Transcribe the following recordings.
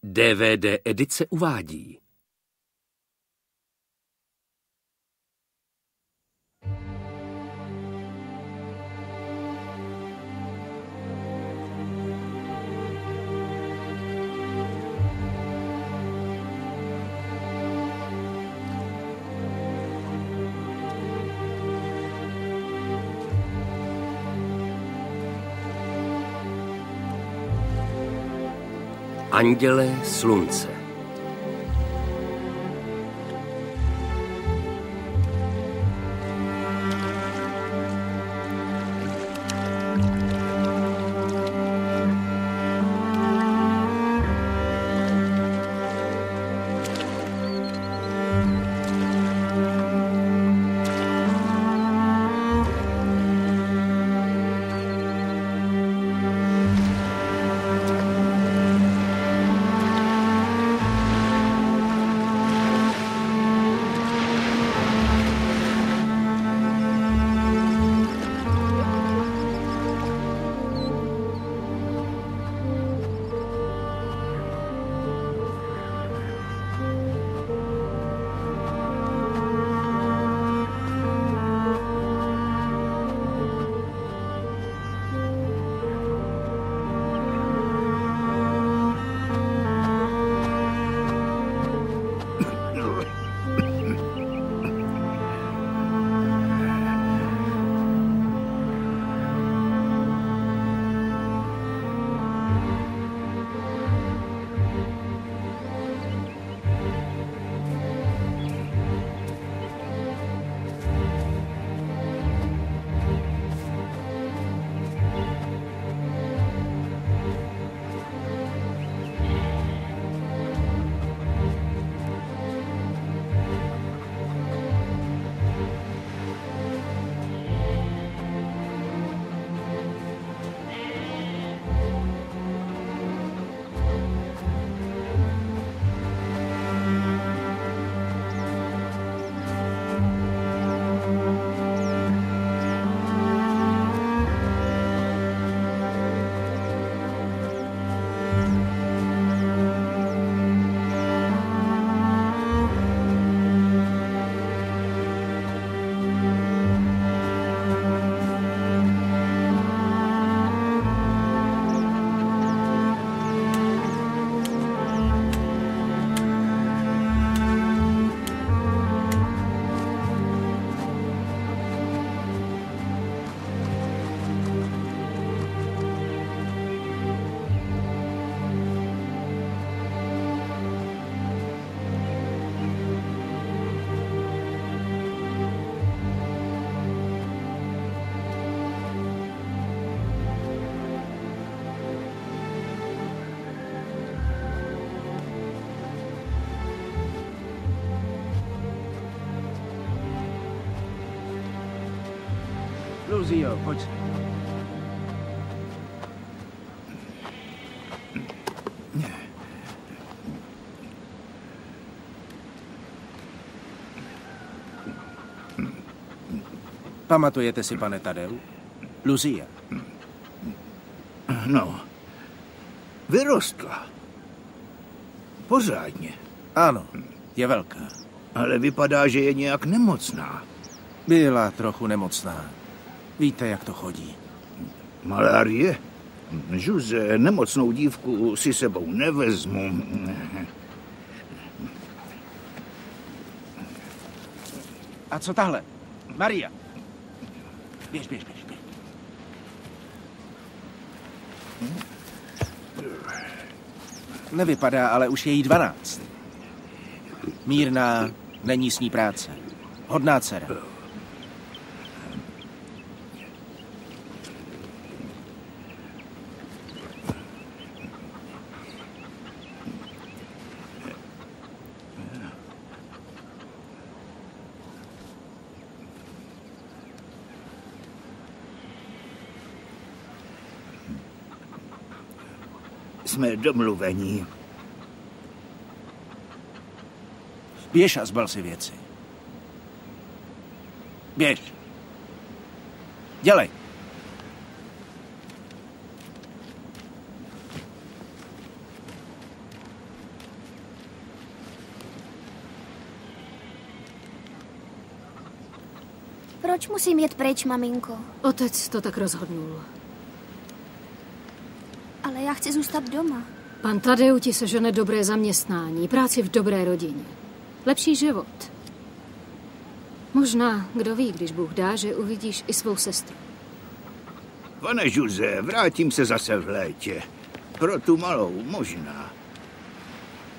DVD edice uvádí. Anděle slunce. Luzio, pojď. Pamatujete si, pane Tadeu? Lucia. No, vyrostla. Pořádně. Ano, je velká. Ale vypadá, že je nějak nemocná. Byla trochu nemocná. Víte, jak to chodí. Malárie? Žuze, nemocnou dívku si sebou nevezmu. A co tahle? Maria. Běž. Nevypadá, ale už je jí 12. Mírná, není s ní práce. Hodná dcera. Jsme domluvení. Běž a zbal si věci. Běž. Dělej. Proč musím jet pryč, maminko? Otec to tak rozhodnul. Ale já chci zůstat doma. Pan Tadeu ti sežene dobré zaměstnání, práci v dobré rodině. Lepší život. Možná, kdo ví, když Bůh dá, že uvidíš i svou sestru. Pane Žuze, vrátím se zase v létě. Pro tu malou možná.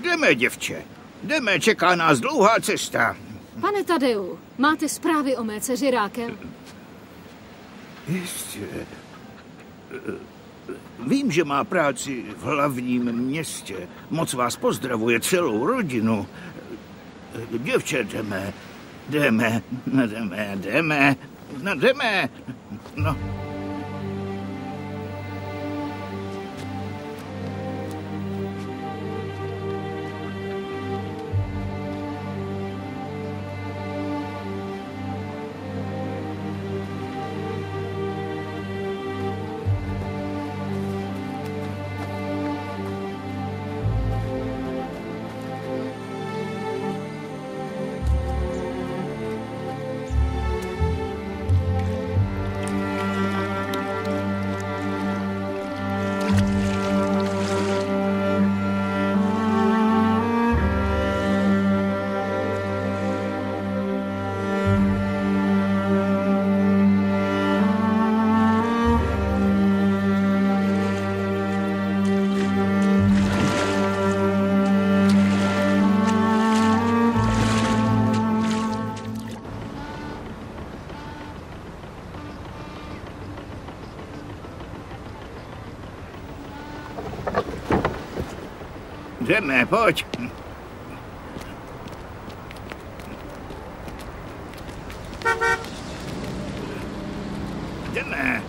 Jdeme, děvče. Jdeme, čeká nás dlouhá cesta. Pane Tadeu, máte zprávy o mé dceři Rákel? Jistě. Vím, že má práci v hlavním městě. Moc vás pozdravuje celou rodinu. Děvče, jdeme. No. Jdeme, pojď. Jdeme.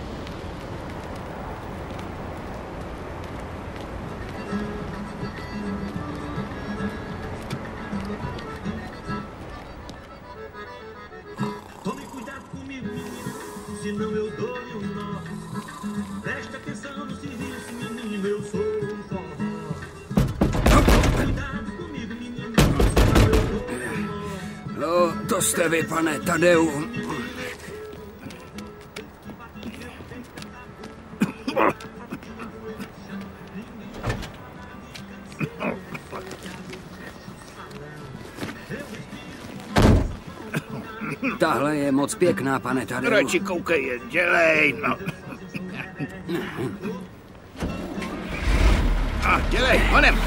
Tome cuidado comigo, menino, senão eu dou-lhe um nó. Presta atenção no serviço, menino, eu sou um forró. Cuidado comigo, menino, senão eu dou-lhe um nó. No, to jste vy, pane Tadeu. Tahle je moc pěkná, pane Tadeu. Radši koukej, dělej, no. A, dělej, honem.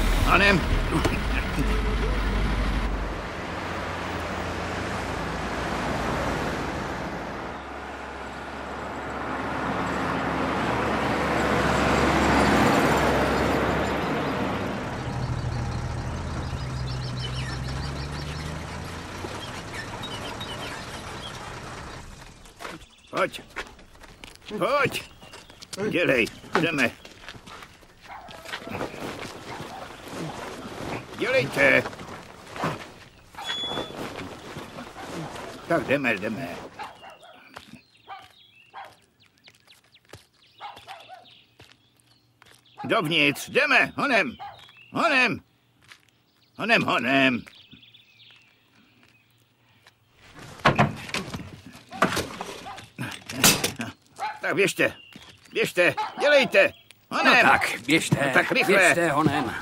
Pojď. Dělej, jdeme. Dělejte. Tak jdeme. Dovnitř, jdeme, honem. Tak běžte, dělejte, honem. No tak, běžte, no tak rychle. Běžte, honem.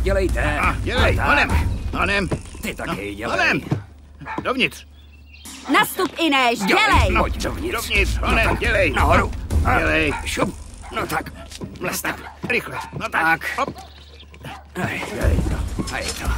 Dělejte. A, dělej, no honem. Ty taky, dělej. Honem, dovnitř. Nastup, Inéš, dělej! Pojď dovnitř, honem, no dělej. Nahoru. Dělej. Šup, no tak, mlezte. Rychle, no Tak. Hop. Dělej to, a je to.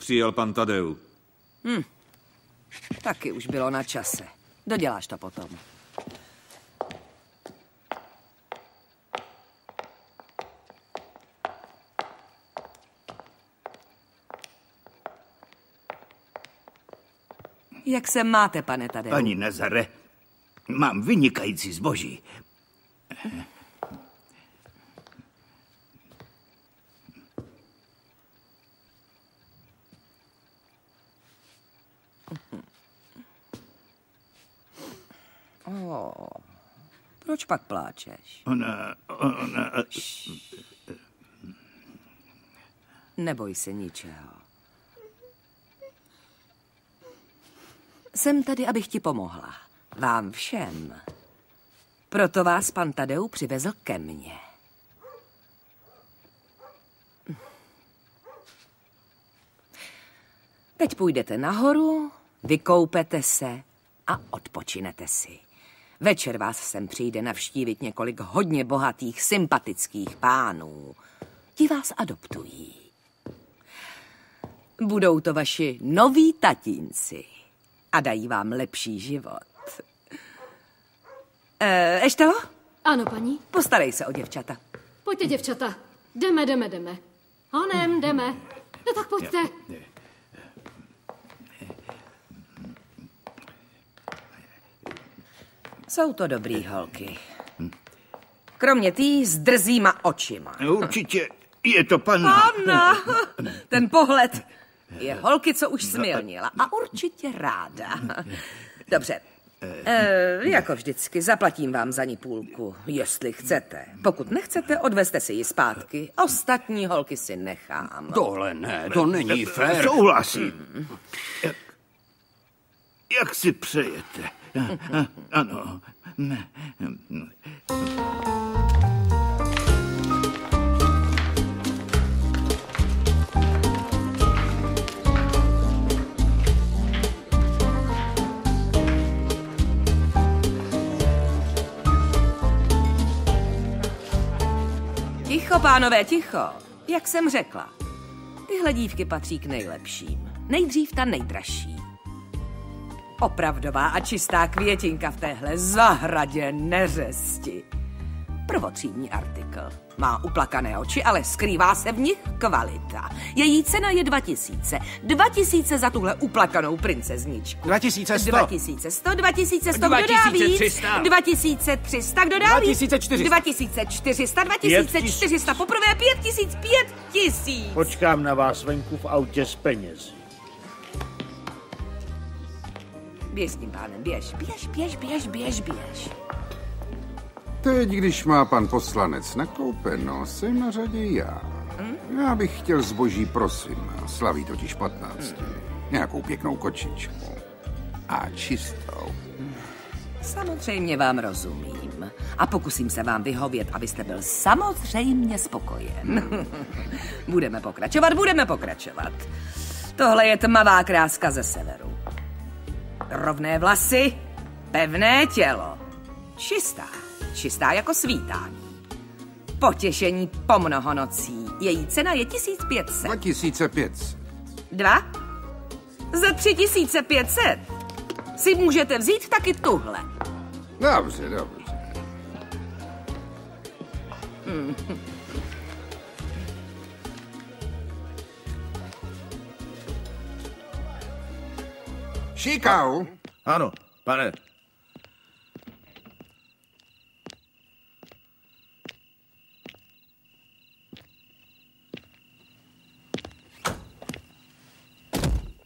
Přijel pan Tadeu. Taky už bylo na čase. Doděláš to potom. Jak se máte, pane Tadeu? Paní Nazare, mám vynikající zboží. Proč pak pláčeš? Ona... Neboj se ničeho. Jsem tady, abych ti pomohla. Vám všem. Proto vás pan Tadeu přivezl ke mně. Teď půjdete nahoru, vykoupete se a odpočinete si. Večer vás sem přijde navštívit několik hodně bohatých, sympatických pánů. Ti vás adoptují. Budou to vaši noví tatínci a dají vám lepší život. Ešto? Ano, paní. Postarej se o děvčata. Pojďte, děvčata. Jdeme. Honem, jdeme. No tak pojďte. Jsou to dobrý holky. Kromě tý s drzýma očima. Určitě je to panna. Panna! Ten pohled je holky, co už smilnila a určitě ráda. Dobře. Jako vždycky, zaplatím vám za ní půlku, jestli chcete. Pokud nechcete, odvezte si ji zpátky. Ostatní holky si nechám. Tohle ne, to není fér. Souhlasím. Jak si přejete? Ano. Ticho, pánové, ticho. Jak jsem řekla, tyhle dívky patří k nejlepším. Nejdřív ta nejdražší. Opravdová a čistá květinka v téhle zahradě neřesti. Prvotřídní artikl. Má uplakané oči, ale skrývá se v nich kvalita. Její cena je 2000. 2000 za tuhle uplakanou princezničku. 2100. 2100, 2100, kdo dá víc? 2300, kdo dá víc? 2400. 2400, 2400, poprvé 5000, 5000. Počkám na vás venku v autě s penězi. Běž s tím pánem, běž. Teď, když má pan poslanec nakoupeno, jsem na řadě já. Já bych chtěl zboží pro syna. Slaví totiž 15. Nějakou pěknou kočičku. A čistou. Samozřejmě vám rozumím. A pokusím se vám vyhovět, abyste byl samozřejmě spokojen. Budeme pokračovat. Tohle je tmavá kráska ze severu. Rovné vlasy, pevné tělo. Čistá jako svítání. Potěšení po mnoho nocí. Její cena je 1500. 2500. 2? Za 3500 si můžete vzít taky tuhle. Dobře. Šikau. Ano, pane.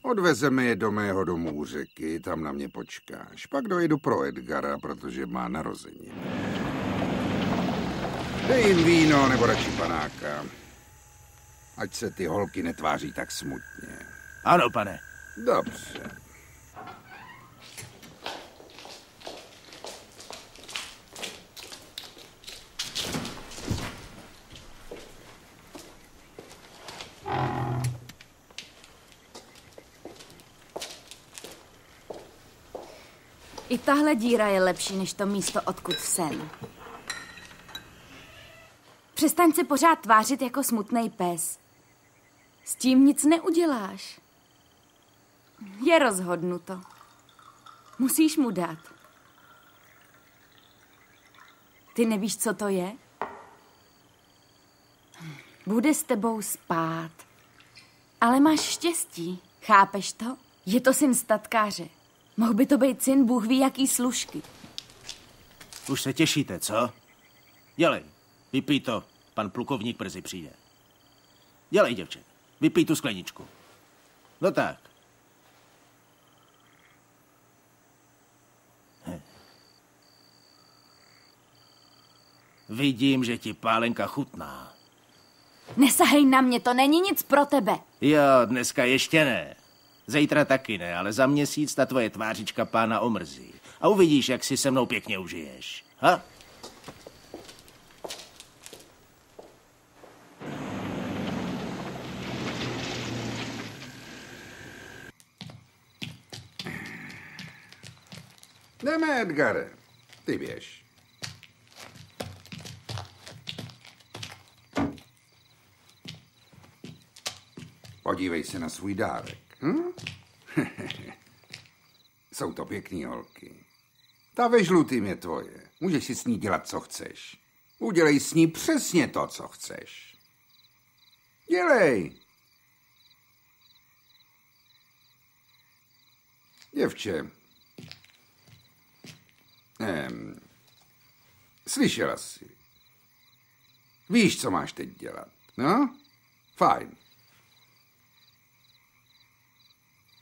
Odvezeme je do mého domu u řeky, tam na mě počkáš. Pak dojedu pro Edgara, protože má narozeniny. Dej jim víno nebo radši panáka. Ať se ty holky netváří tak smutně. Ano, pane. Dobře. I tahle díra je lepší než to místo, odkud jsem. Přestaň se pořád tvářit jako smutnej pes. S tím nic neuděláš. Je rozhodnuto. Musíš mu dát. Ty nevíš, co to je? Bude s tebou spát. Ale máš štěstí, chápeš to? Je to syn statkáře. Mohl by to být syn Bůh ví jaký služky. Už se těšíte, co? Dělej, vypij to, pan plukovník brzy přijde. Dělej, děvče, vypij tu skleničku. No tak. Vidím, že ti pálenka chutná. Nesahej na mě, to není nic pro tebe. Jo, dneska ještě ne. Zítra taky ne, ale za měsíc ta tvoje tvářička pána omrzí. A uvidíš, jak si se mnou pěkně užiješ. Ha? Jdeme, Edgare. Ty běž. Podívej se na svůj dárek. Jsou to pěkný holky. Ta ve žlutým je tvoje. Můžeš si s ní dělat, co chceš. Udělej s ní přesně to, co chceš. Dělej. Děvče. Slyšela jsi. Víš, co máš teď dělat, no? Fajn.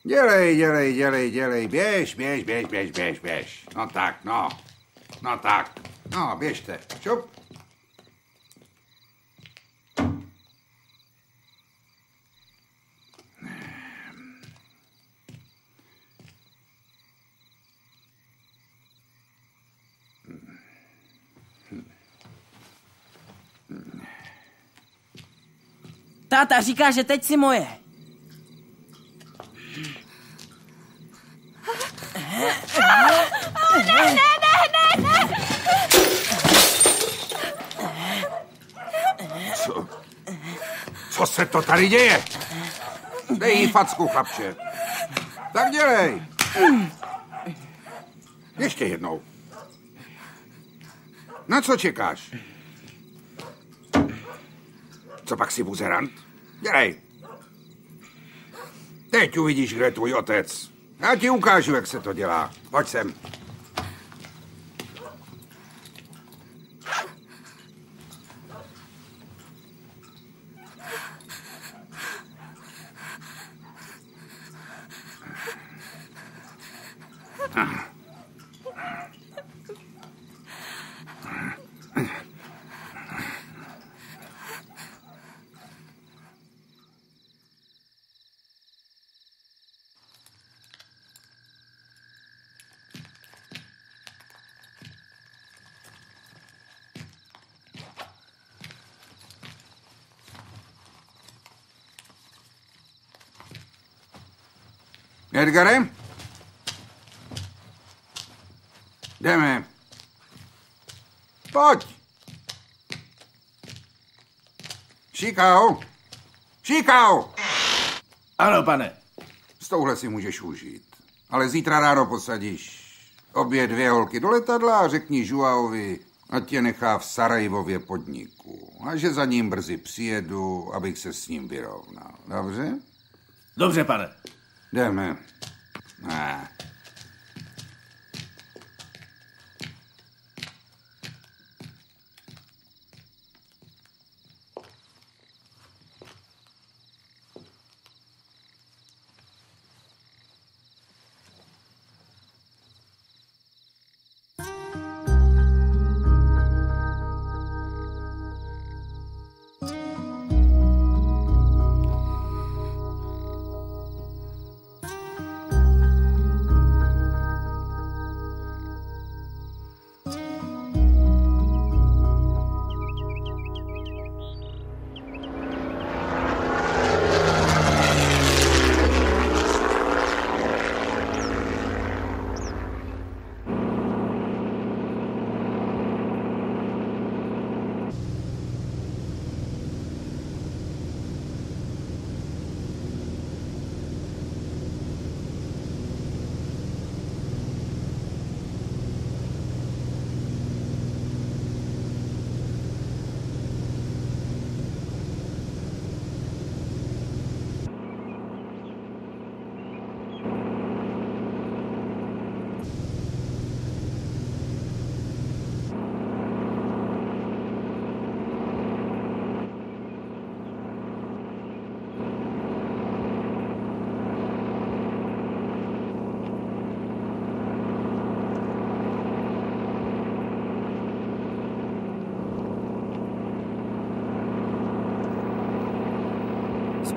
Dělej. Běž. No tak. No, běžte. Šup. Táta říká, že teď si moje. Ne. Co se to tady děje? Dej jí facku, chlapče. Tak dělej. Ještě jednou. Na co čekáš? Co pak si buzerant? Dělej. Teď uvidíš, kde je tvůj otec. Já ti ukážu, jak se to dělá. Pojď sem. Edgare? Jdeme. Pojď. Šikau! Ano, pane. S touhle si můžeš užít. Ale zítra ráno posadíš obě dvě holky do letadla a řekni Žuaovi, ať tě nechá v Sarajevově podniku. A že za ním brzy přijedu, abych se s ním vyrovnal. Dobře? Dobře, pane. Jdeme.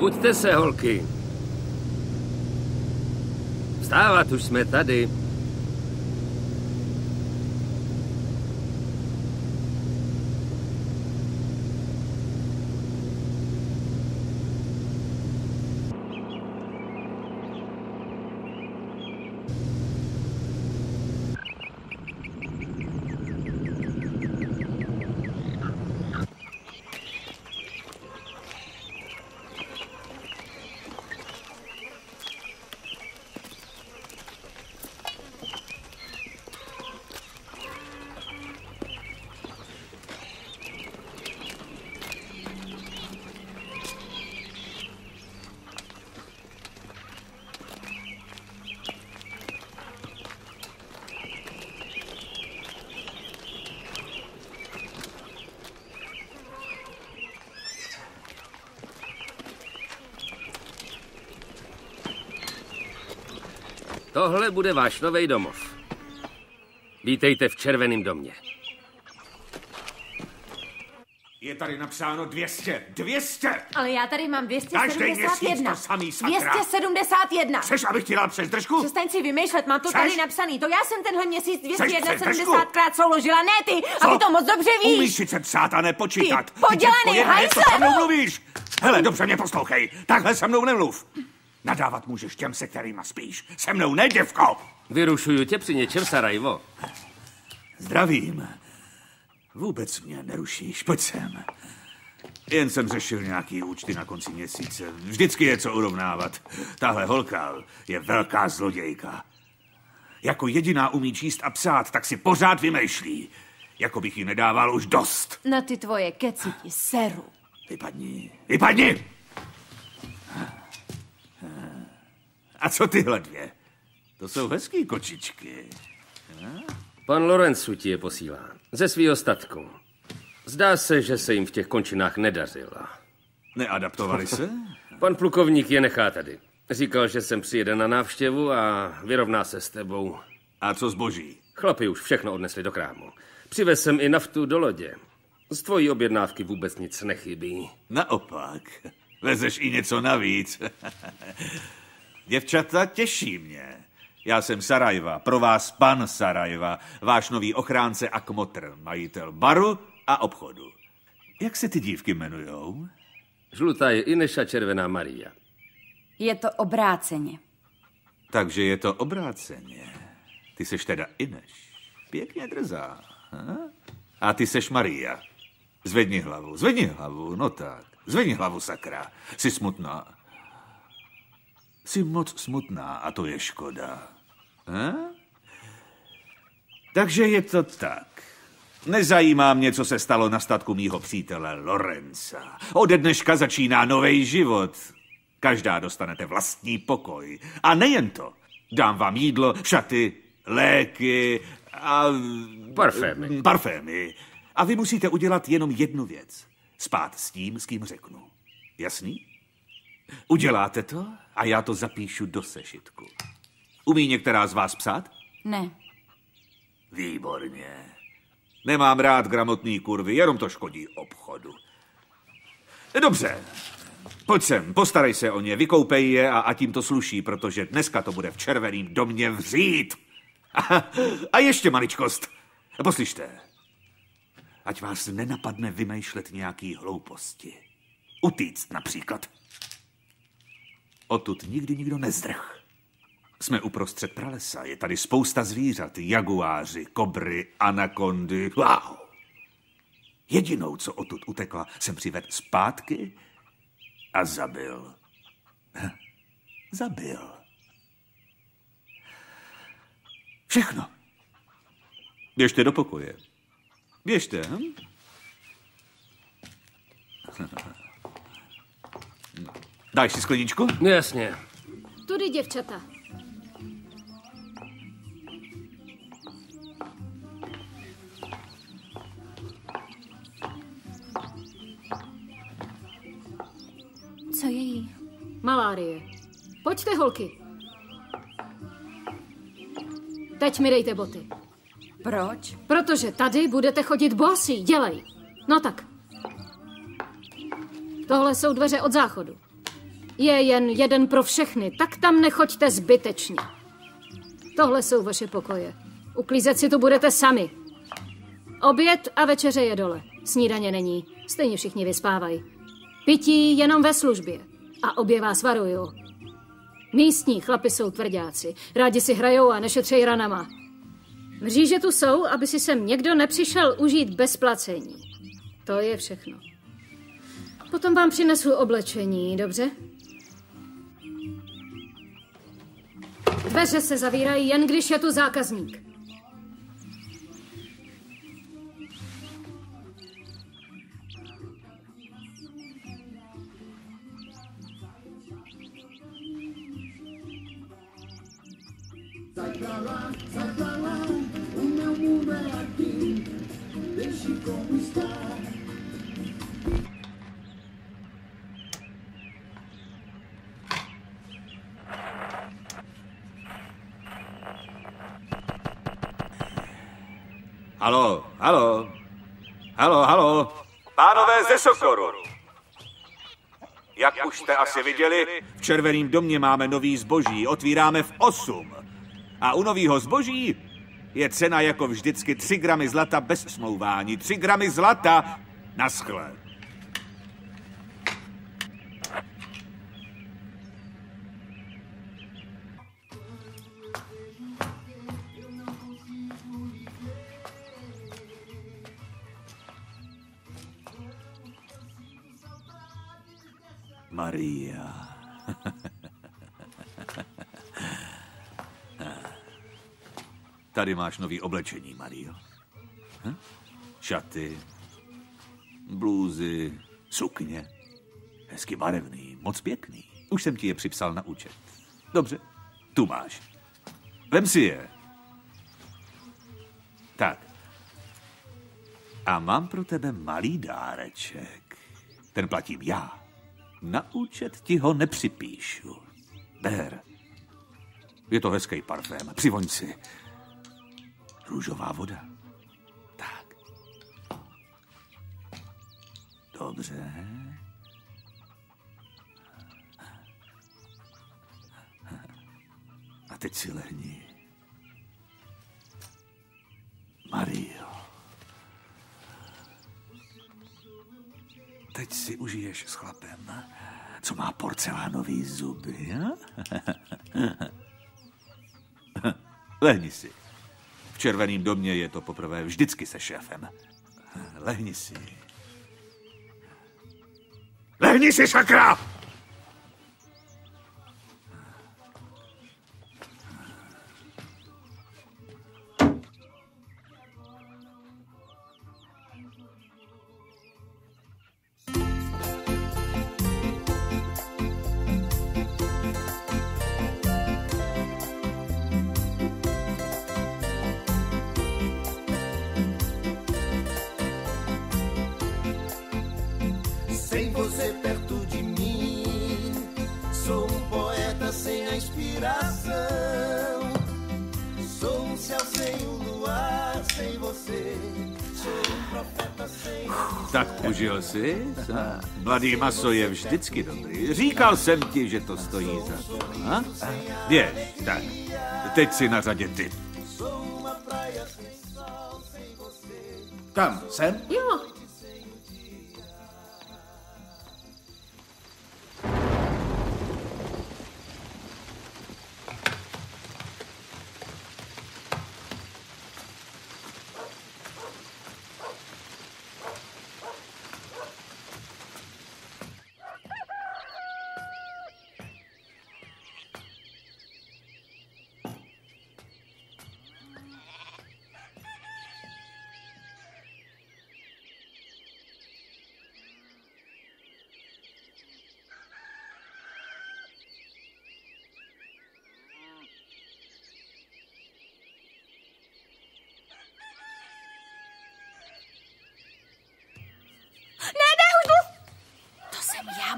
Buďte se, holky. Vstávat, už jsme tady. Tohle bude váš novej domov. Vítejte v Červeném domě. Je tady napsáno 200. 200! Ale já tady mám 271. To samý, sakra. 271. Chceš, abych ti dal přes držku? Přestaň si vymýšlet, mám to Chceš? tady napsaný. To já jsem tenhle měsíc Chceš přes držku? 271krát souložila, ne ty. Co? A ty to moc dobře víš. Umíš sice psát a nepočítat. Ty podělaný hajzle. Co se mnou mluvíš? Hele, dobře mě poslouchej. Takhle se mnou nemluv. Nadávat můžeš těm, se kterýma spíš. Se mnou ne, děvko. Vyrušuju tě při něčem, Sarajevo. Zdravím. Vůbec mě nerušíš, pojď sem. Jen jsem řešil nějaký účty na konci měsíce. Vždycky je co urovnávat. Tahle holka je velká zlodějka. Jako jediná umí číst a psát, tak si pořád vymýšlí. Jako bych jí nedával už dost. Na ty tvoje keci ti seru. Vypadni, vypadni! A co tyhle dvě? To jsou hezký kočičky. Pan Lorenzu ti je posílá. Ze svýho statku. Zdá se, že se jim v těch končinách nedařilo. Neadaptovali se? Pan plukovník je nechá tady. Říkal, že sem přijede na návštěvu a vyrovná se s tebou. A co zboží? Chlapi už všechno odnesli do krámu. Přivez jsem i naftu do lodě. Z tvojí objednávky vůbec nic nechybí. Naopak. Vezeš i něco navíc. Děvčata, těší mě. Já jsem Sarajeva, pro vás pan Sarajeva, váš nový ochránce a kmotr, majitel baru a obchodu. Jak se ty dívky jmenujou? Žlutá je Ineš a červená Maria. Je to obráceně. Takže je to obráceně. Ty seš teda Ineš. Pěkně drzá. A ty seš Maria. Zvedni hlavu, no tak. Zvedni hlavu, sakra. Jsi smutná. Jsi moc smutná a to je škoda. Takže je to tak. Nezajímá mě, co se stalo na statku mýho přítele Lorenza. Ode dneška začíná nový život. Každá dostanete vlastní pokoj. A nejen to. Dám vám jídlo, šaty, léky a... Parfémy. A vy musíte udělat jenom jednu věc. Spát s tím, s kým řeknu. Jasný? Uděláte to a já to zapíšu do sešitku. Umí některá z vás psát? Ne. Výborně. Nemám rád gramotný kurvy, jenom to škodí obchodu. Dobře. Pojď sem, postarej se o ně, vykoupej je a tím to sluší, protože dneska to bude v Červeném domě vřít. A ještě maličkost. Poslyšte. Ať vás nenapadne vymýšlet nějaký hlouposti. Utíct například. Odtud nikdy nikdo nezdrh. Jsme uprostřed pralesa, je tady spousta zvířat, jaguáři, kobry, anakondy. Wow! Jedinou, co odtud utekla, jsem přivedl zpátky a zabil. Zabil. Všechno. Běžte do pokoje. Běžte, Dáš si skleničku? Jasně. Tudy, děvčata. Co je jí? Malárie. Pojďte, holky. Teď mi dejte boty. Proč? Protože tady budete chodit bosí. Dělej. No tak. Tohle jsou dveře od záchodu. je jen jeden pro všechny, tak tam nechoďte zbytečně. Tohle jsou vaše pokoje. Uklízet si tu budete sami. Oběd a večeře je dole. Snídaně není. Stejně všichni vyspávají. Pití jenom ve službě. A obě vás varuju. Místní chlapi jsou tvrďáci. Rádi si hrajou a nešetřejí ranama. Mříže tu jsou, aby si sem někdo nepřišel užít bez placení. To je všechno. Potom vám přinesu oblečení, dobře? Dveře se zavírají jen, když je tu zákazník. Sai pra lá, o meu mundo é aqui, deixe como está. Halo, halo, halo, halo. Pánové ze Sokoru. Jak už jste asi viděli, v Červeném domě máme nový zboží, otvíráme v 8. A u novýho zboží je cena jako vždycky 3 gramy zlata bez smlouvání. 3 gramy zlata na skle. Maria. Tady máš nový oblečení, Mario. Šaty, blůzy, sukně. Hezky barevný, moc pěkný. Už jsem ti je připsal na účet. Dobře, tu máš. Vem si je. Tak. A mám pro tebe malý dáreček. Ten platím já. Na účet ti ho nepřipíšu. Ber. Je to hezký parfém. Přivoň si. Růžová voda. Tak. Dobře. A teď si lehni. Mario. Teď si užiješ s chlapem, co má porcelánový zuby. Lehni si. V Červeném domě je to poprvé vždycky se šéfem. Lehni si. Lehni si, sakra! Sem você perto de mim, sou poeta sem a inspiração. Sou céu sem luar, sem você. Sou profeta sem a Tak užil si? Mladý maso je vždycky dobrý. Říkal jsem ti, že to stojí za to. Ha? Je, tak. Teď si na řadě ty. Kam? Sem? Jo.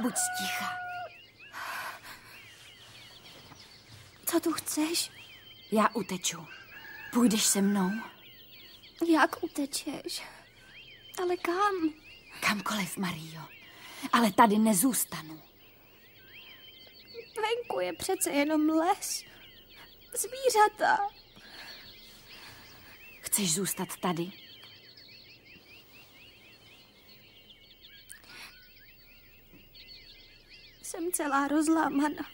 Buď sticha. Co tu chceš? Já uteču. Půjdeš se mnou? Jak utečeš? Ale kam? Kamkoliv, Mario. Ale tady nezůstanu. Venku je přece jenom les. Zvířata. Chceš zůstat tady? Jsem celá rozlámaná.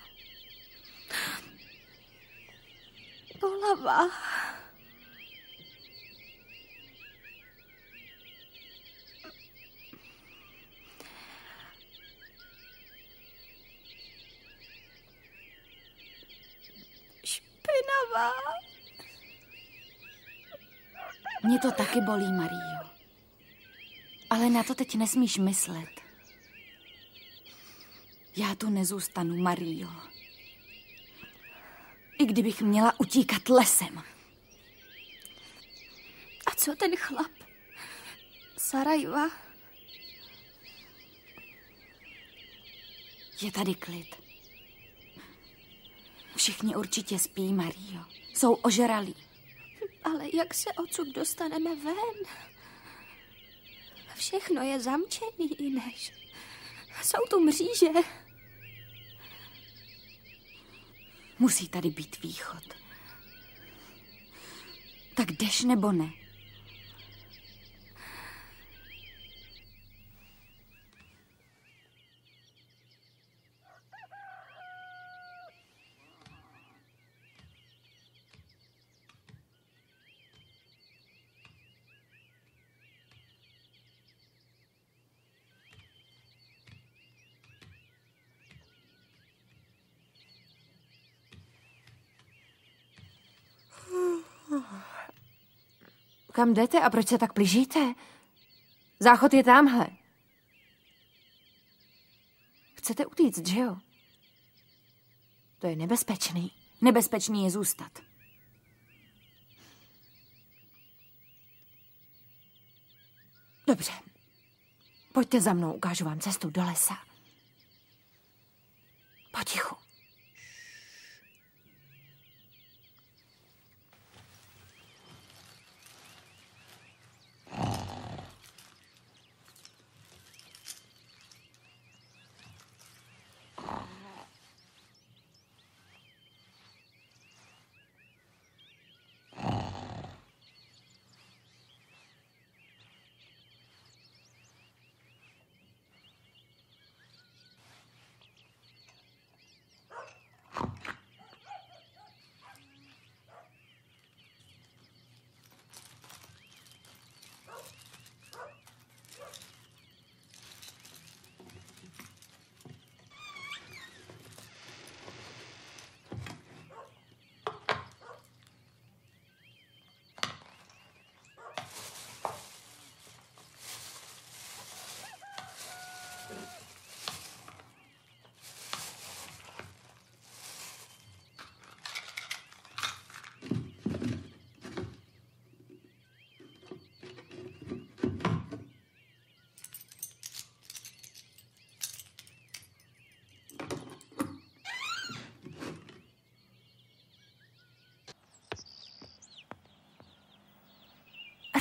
Hlava. Špinavá. Mě to taky bolí, Mario. Ale na to teď nesmíš myslet. Já tu nezůstanu, Mario. I kdybych měla utíkat lesem. A co ten chlap? Sarajva? Je tady klid. Všichni určitě spí, Mario. Jsou ožralí. Ale jak se odsud dostaneme ven? Všechno je zamčený, Ineš. Jsou tu mříže. Musí tady být východ. Tak jdeš nebo ne? Kam jdete a proč se tak pližíte? Záchod je támhle. Chcete utíct, že jo? To je nebezpečný. Nebezpečný je zůstat. Dobře. Pojďte za mnou, ukážu vám cestu do lesa. Potichu.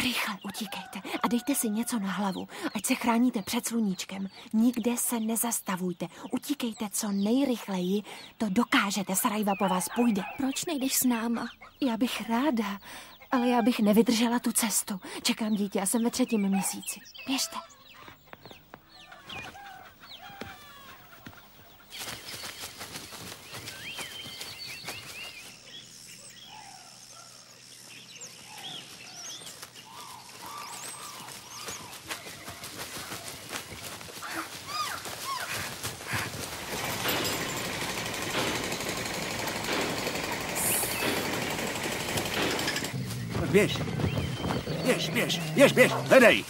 Rychle utíkejte a dejte si něco na hlavu, ať se chráníte před sluníčkem. Nikde se nezastavujte. Utíkejte co nejrychleji, to dokážete, Sarajva po vás půjde. Proč nejdeš s náma? Já bych ráda, ale já bych nevydržela tu cestu. Čekám dítě a jsem ve 3. měsíci. Běžte. Běž. Běž, běž, běž, běž, hledej.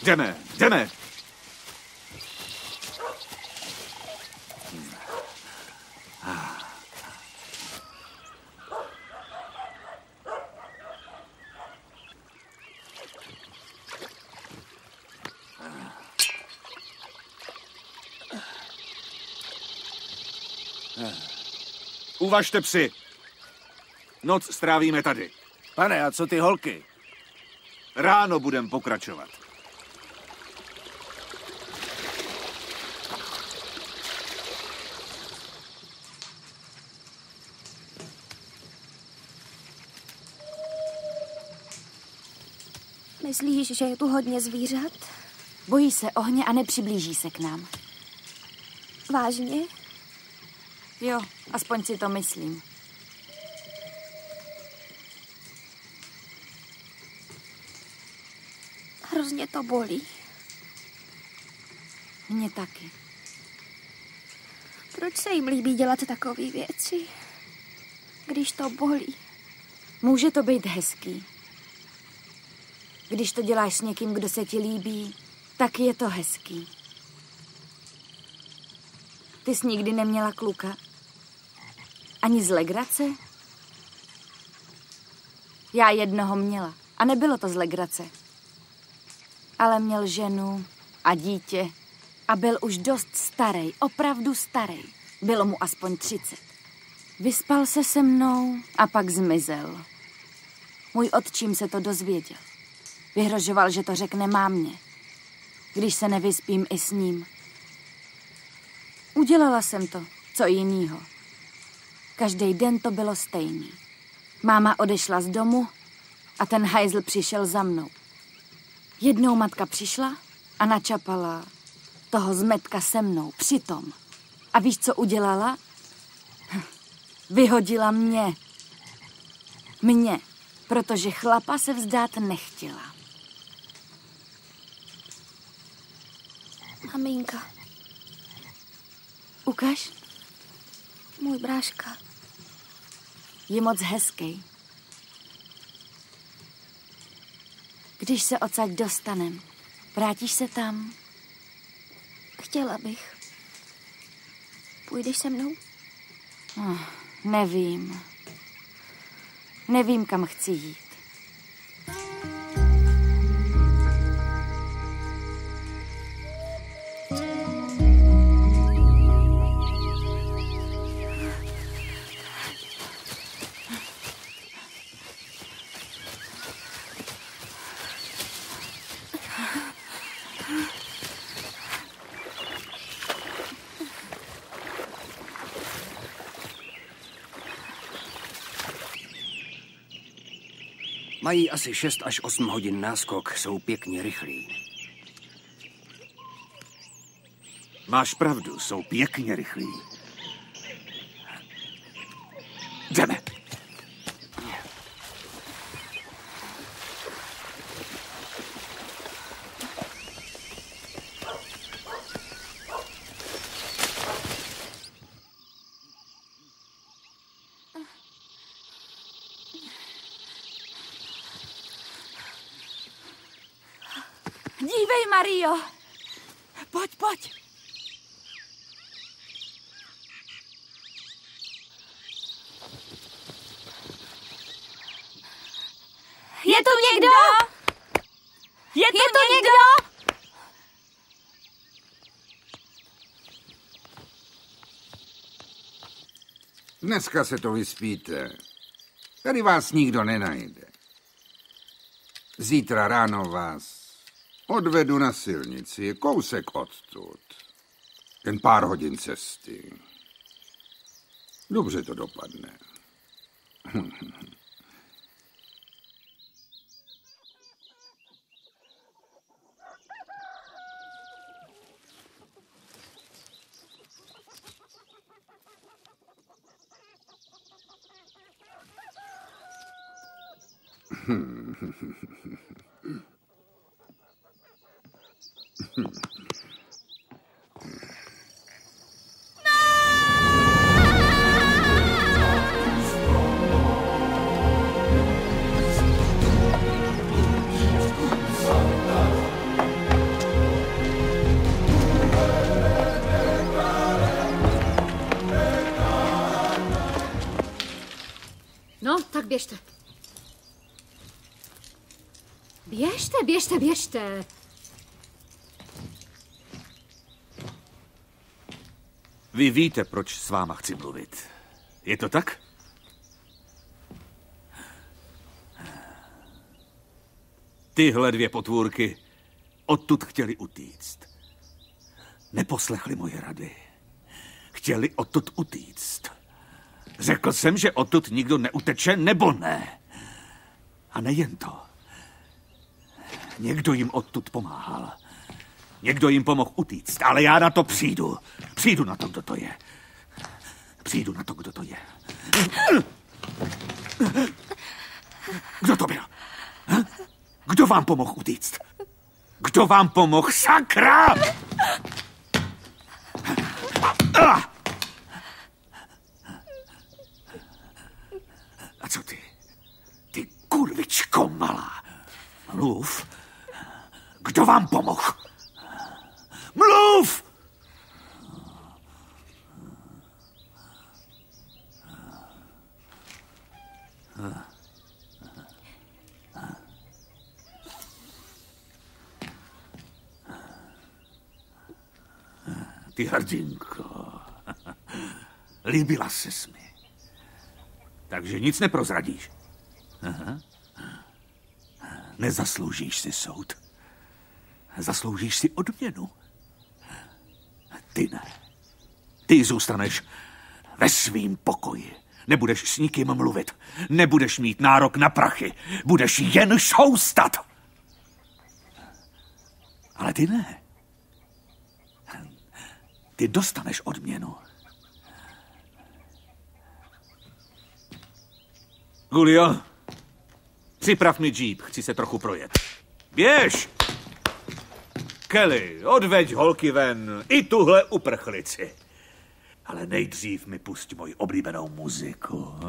Jdeme, jdeme. Uvažte, psi. Noc strávíme tady. Pane, a co ty holky? Ráno budem pokračovat. Myslíš, že je tu hodně zvířat? Bojí se ohně a nepřiblíží se k nám. Vážně? Jo, aspoň si to myslím. Hrozně to bolí. Mně taky. Proč se jim líbí dělat takové věci, když to bolí? Může to být hezký. Když to děláš s někým, kdo se ti líbí, tak je to hezký. Ty jsi nikdy neměla kluka? Ani z legrace? Já jednoho měla a nebylo to z legrace. Ale měl ženu a dítě a byl už dost starý, opravdu starý. Bylo mu aspoň 30. Vyspal se se mnou a pak zmizel. Můj otčím se to dozvěděl. Vyhrožoval, že to řekne mámě, když se nevyspím i s ním. Udělala jsem to, co jinýho. Každý den to bylo stejný. Máma odešla z domu a ten hajzl přišel za mnou. Jednou matka přišla a načapala toho zmetka se mnou, přitom. A víš, co udělala? Vyhodila mě. Mě, protože chlapa se vzdát nechtěla. Maminka. Ukaž. Můj bráška. Je moc hezký. Když se odsaď dostanem, vrátíš se tam? Chtěla bych. Půjdeš se mnou? Nevím. Nevím, kam chci jít. Mají asi 6 až 8 hodin náskok, jsou pěkně rychlí. Máš pravdu, jsou pěkně rychlí. Jdeme. Dívej, Mario! Pojď, pojď! Je tu někdo? Je tu někdo? Dneska se to vyspíte. Tady vás nikdo nenajde. Zítra ráno vás odvedu na silnici, je kousek odtud. Jen pár hodin cesty. Dobře to dopadne. No, tak běžte. Běžte, běžte, běžte. Vy víte, proč s váma chci mluvit. Je to tak? Tyhle dvě potvůrky odtud chtěli utíct. Neposlechli moje rady. Chtěli odtud utíct. Řekl jsem, že odtud nikdo neuteče, nebo ne. A nejen to. Někdo jim odtud pomáhal. Někdo jim pomohl utíct, ale já na to přijdu. Přijdu na to, kdo to je. Přijdu na to, kdo to je. Kdo to byl? Kdo vám pomohl utíct? Kdo vám pomohl, sakra? A co ty? Ty kurvičko malá. Mluv. Kdo vám pomohl? Mluv! Ty hrdinko, líbila ses mi. Takže nic neprozradíš. Aha. Nezasloužíš si soud. Zasloužíš si odměnu. Ty ne. Ty zůstaneš ve svým pokoji. Nebudeš s nikým mluvit. Nebudeš mít nárok na prachy. Budeš jen šoustat. Ale ty ne. Ty dostaneš odměnu. Julio, připrav mi džíp, chci se trochu projet. Běž! Kelly, odveď holky ven, i tuhle uprchlici. Ale nejdřív mi pusť moji oblíbenou muziku.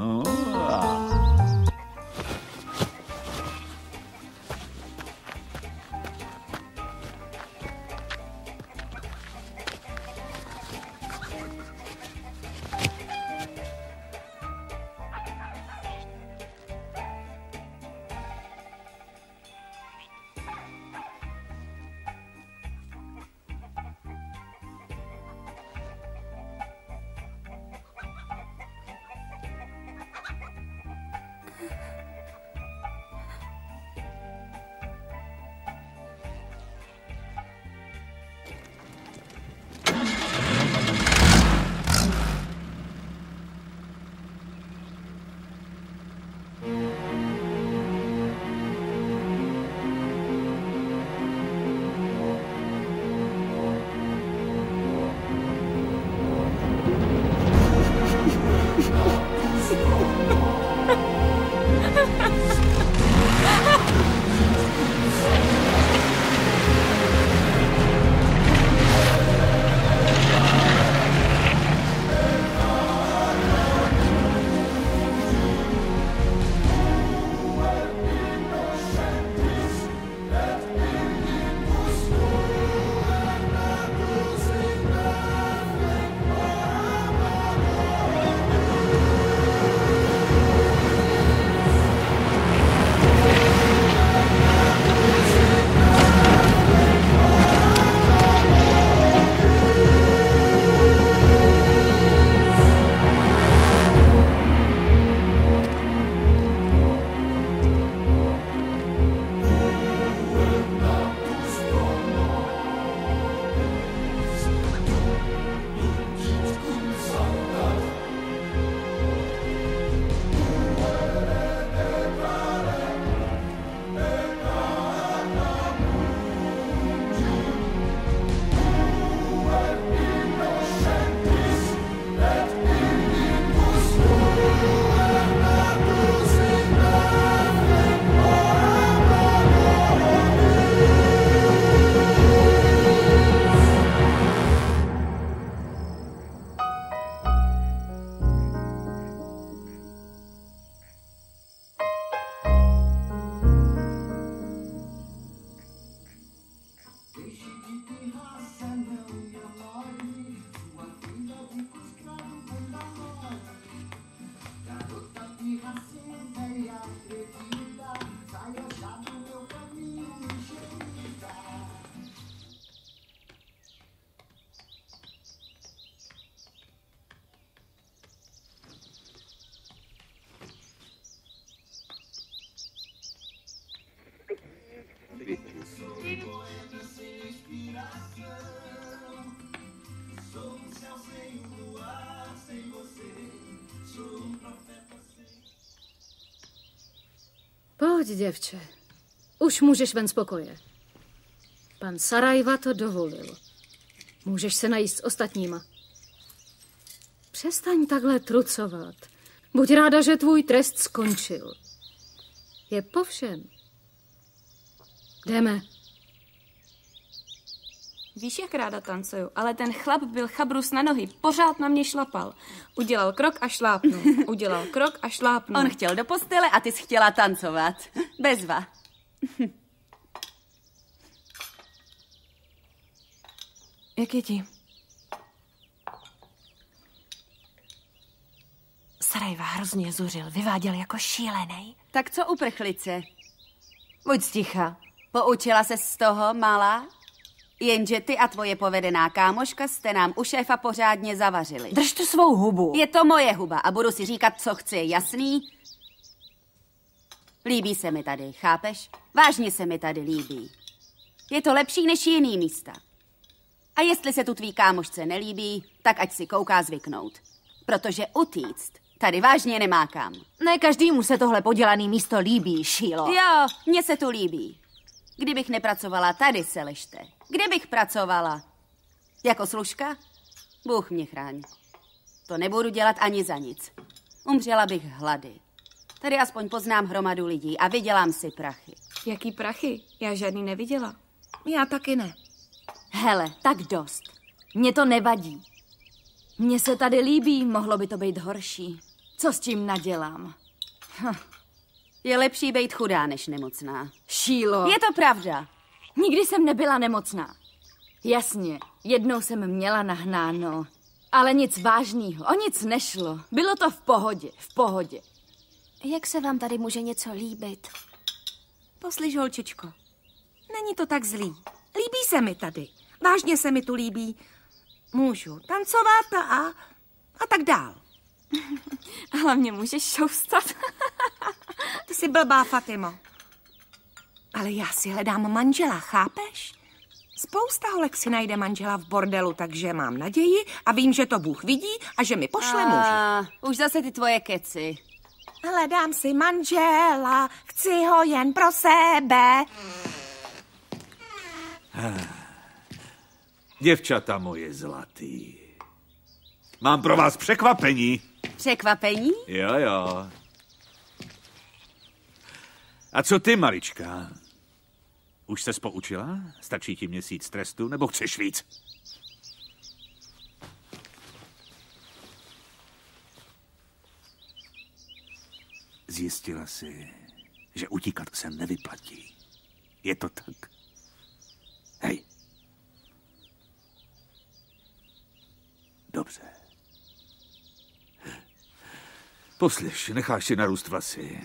Pojď, děvče. Už můžeš ven z pokoje. Pan Sarajva to dovolil. Můžeš se najíst s ostatníma. Přestaň takhle trucovat. Buď ráda, že tvůj trest skončil. Je po všem. Jdeme. Víš, jak ráda tancuju, ale ten chlap byl chabrus na nohy, pořád na mě šlapal. Udělal krok a šlápnul. Udělal krok a šlápnul. On chtěl do postele a ty jsi chtěla tancovat. Bezva. Jak je ti? Sarajva hrozně zuřil, vyváděl jako šílený. Tak co uprchlice? Buď sticha. Poučila ses z toho, malá? Jenže ty a tvoje povedená kámoška jste nám u šéfa pořádně zavařili. Drž tu svou hubu. Je to moje huba a budu si říkat, co chci, jasný? Líbí se mi tady, chápeš? Vážně se mi tady líbí. Je to lepší než jiný místa. A jestli se tu tvý kámošce nelíbí, tak ať si kouká zvyknout. Protože utíct tady vážně nemá kam. Ne každému se tohle podělaný místo líbí, šílo. Jo, mně se tu líbí. Kdybych nepracovala tady, se ležte. Kdybych pracovala jako služka, Bůh mě chráň. To nebudu dělat ani za nic. Umřela bych hlady. Tady aspoň poznám hromadu lidí a vydělám si prachy. Jaký prachy? Já žádný neviděla. Já taky ne. Hele, tak dost. Mně to nevadí. Mně se tady líbí, mohlo by to být horší. Co s tím nadělám? Je lepší být chudá než nemocná. Šílo. Je to pravda. Nikdy jsem nebyla nemocná. Jasně, jednou jsem měla nahnáno. Ale nic vážného, o nic nešlo. Bylo to v pohodě, v pohodě. Jak se vám tady může něco líbit? Poslyš, holčičko, není to tak zlý. Líbí se mi tady. Vážně se mi tu líbí. Můžu tancovat a tak dál. A hlavně můžeš šoustat. Ty jsi blbá, Fatimo. Ale já si hledám manžela, chápeš? Spousta holek si najde manžela v bordelu, takže mám naději a vím, že to Bůh vidí a že mi pošle muže. Už zase ty tvoje keci. Hledám si manžela, chci ho jen pro sebe. Děvčata moje zlatý. Mám pro vás překvapení. Překvapení? Jo. A co ty, malička? Už ses poučila? Stačí ti měsíc trestu, nebo chceš víc? Zjistila si, že utíkat se nevyplatí. Je to tak? Hej. Dobře. Poslyš, necháš si narůst vlasy.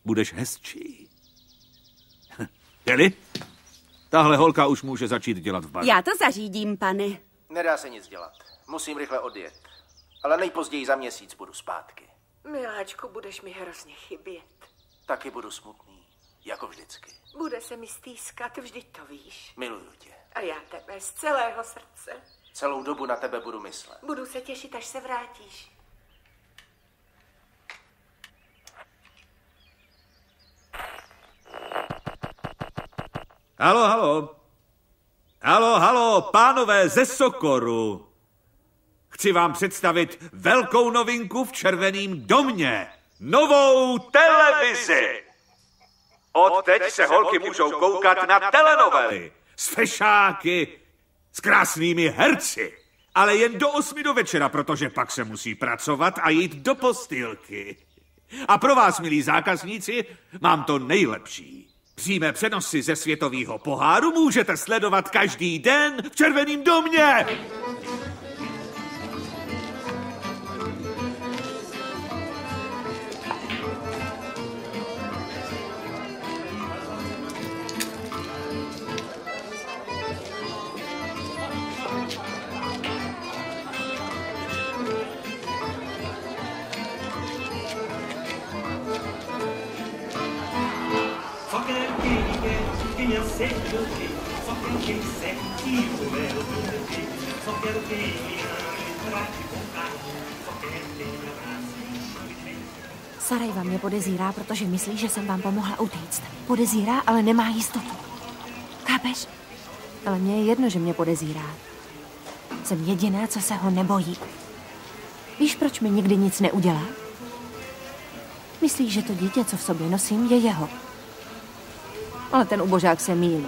Budeš hezčí. Jeli? Tahle holka už může začít dělat v baru. Já to zařídím, pane. Nedá se nic dělat. Musím rychle odjet. Ale nejpozději za měsíc budu zpátky. Miláčku, budeš mi hrozně chybět. Taky budu smutný. Jako vždycky. Bude se mi stýskat, vždyť to víš. Miluju tě. A já tebe z celého srdce. Celou dobu na tebe budu myslet. Budu se těšit, až se vrátíš. Halo, pánové ze Sokoru. Chci vám představit velkou novinku v Červeném domě. Novou televizi. Odteď se holky můžou koukat na telenovely. S fešáky, s krásnými herci. Ale jen do 8 do večera, protože pak se musí pracovat a jít do postýlky. A pro vás, milí zákazníci, mám to nejlepší. Přímé přenosy ze světového poháru můžete sledovat každý den v Červeném domě. Sarajva mě podezírá, protože myslí, že jsem vám pomohla utéct. Podezírá, ale nemá jistotu. Chápeš? Ale mně je jedno, že mě podezírá. Jsem jediná, co se ho nebojí. Víš, proč mi nikdy nic neudělá? Myslí, že to dítě, co v sobě nosím, je jeho. Ale ten ubožák se mýlí.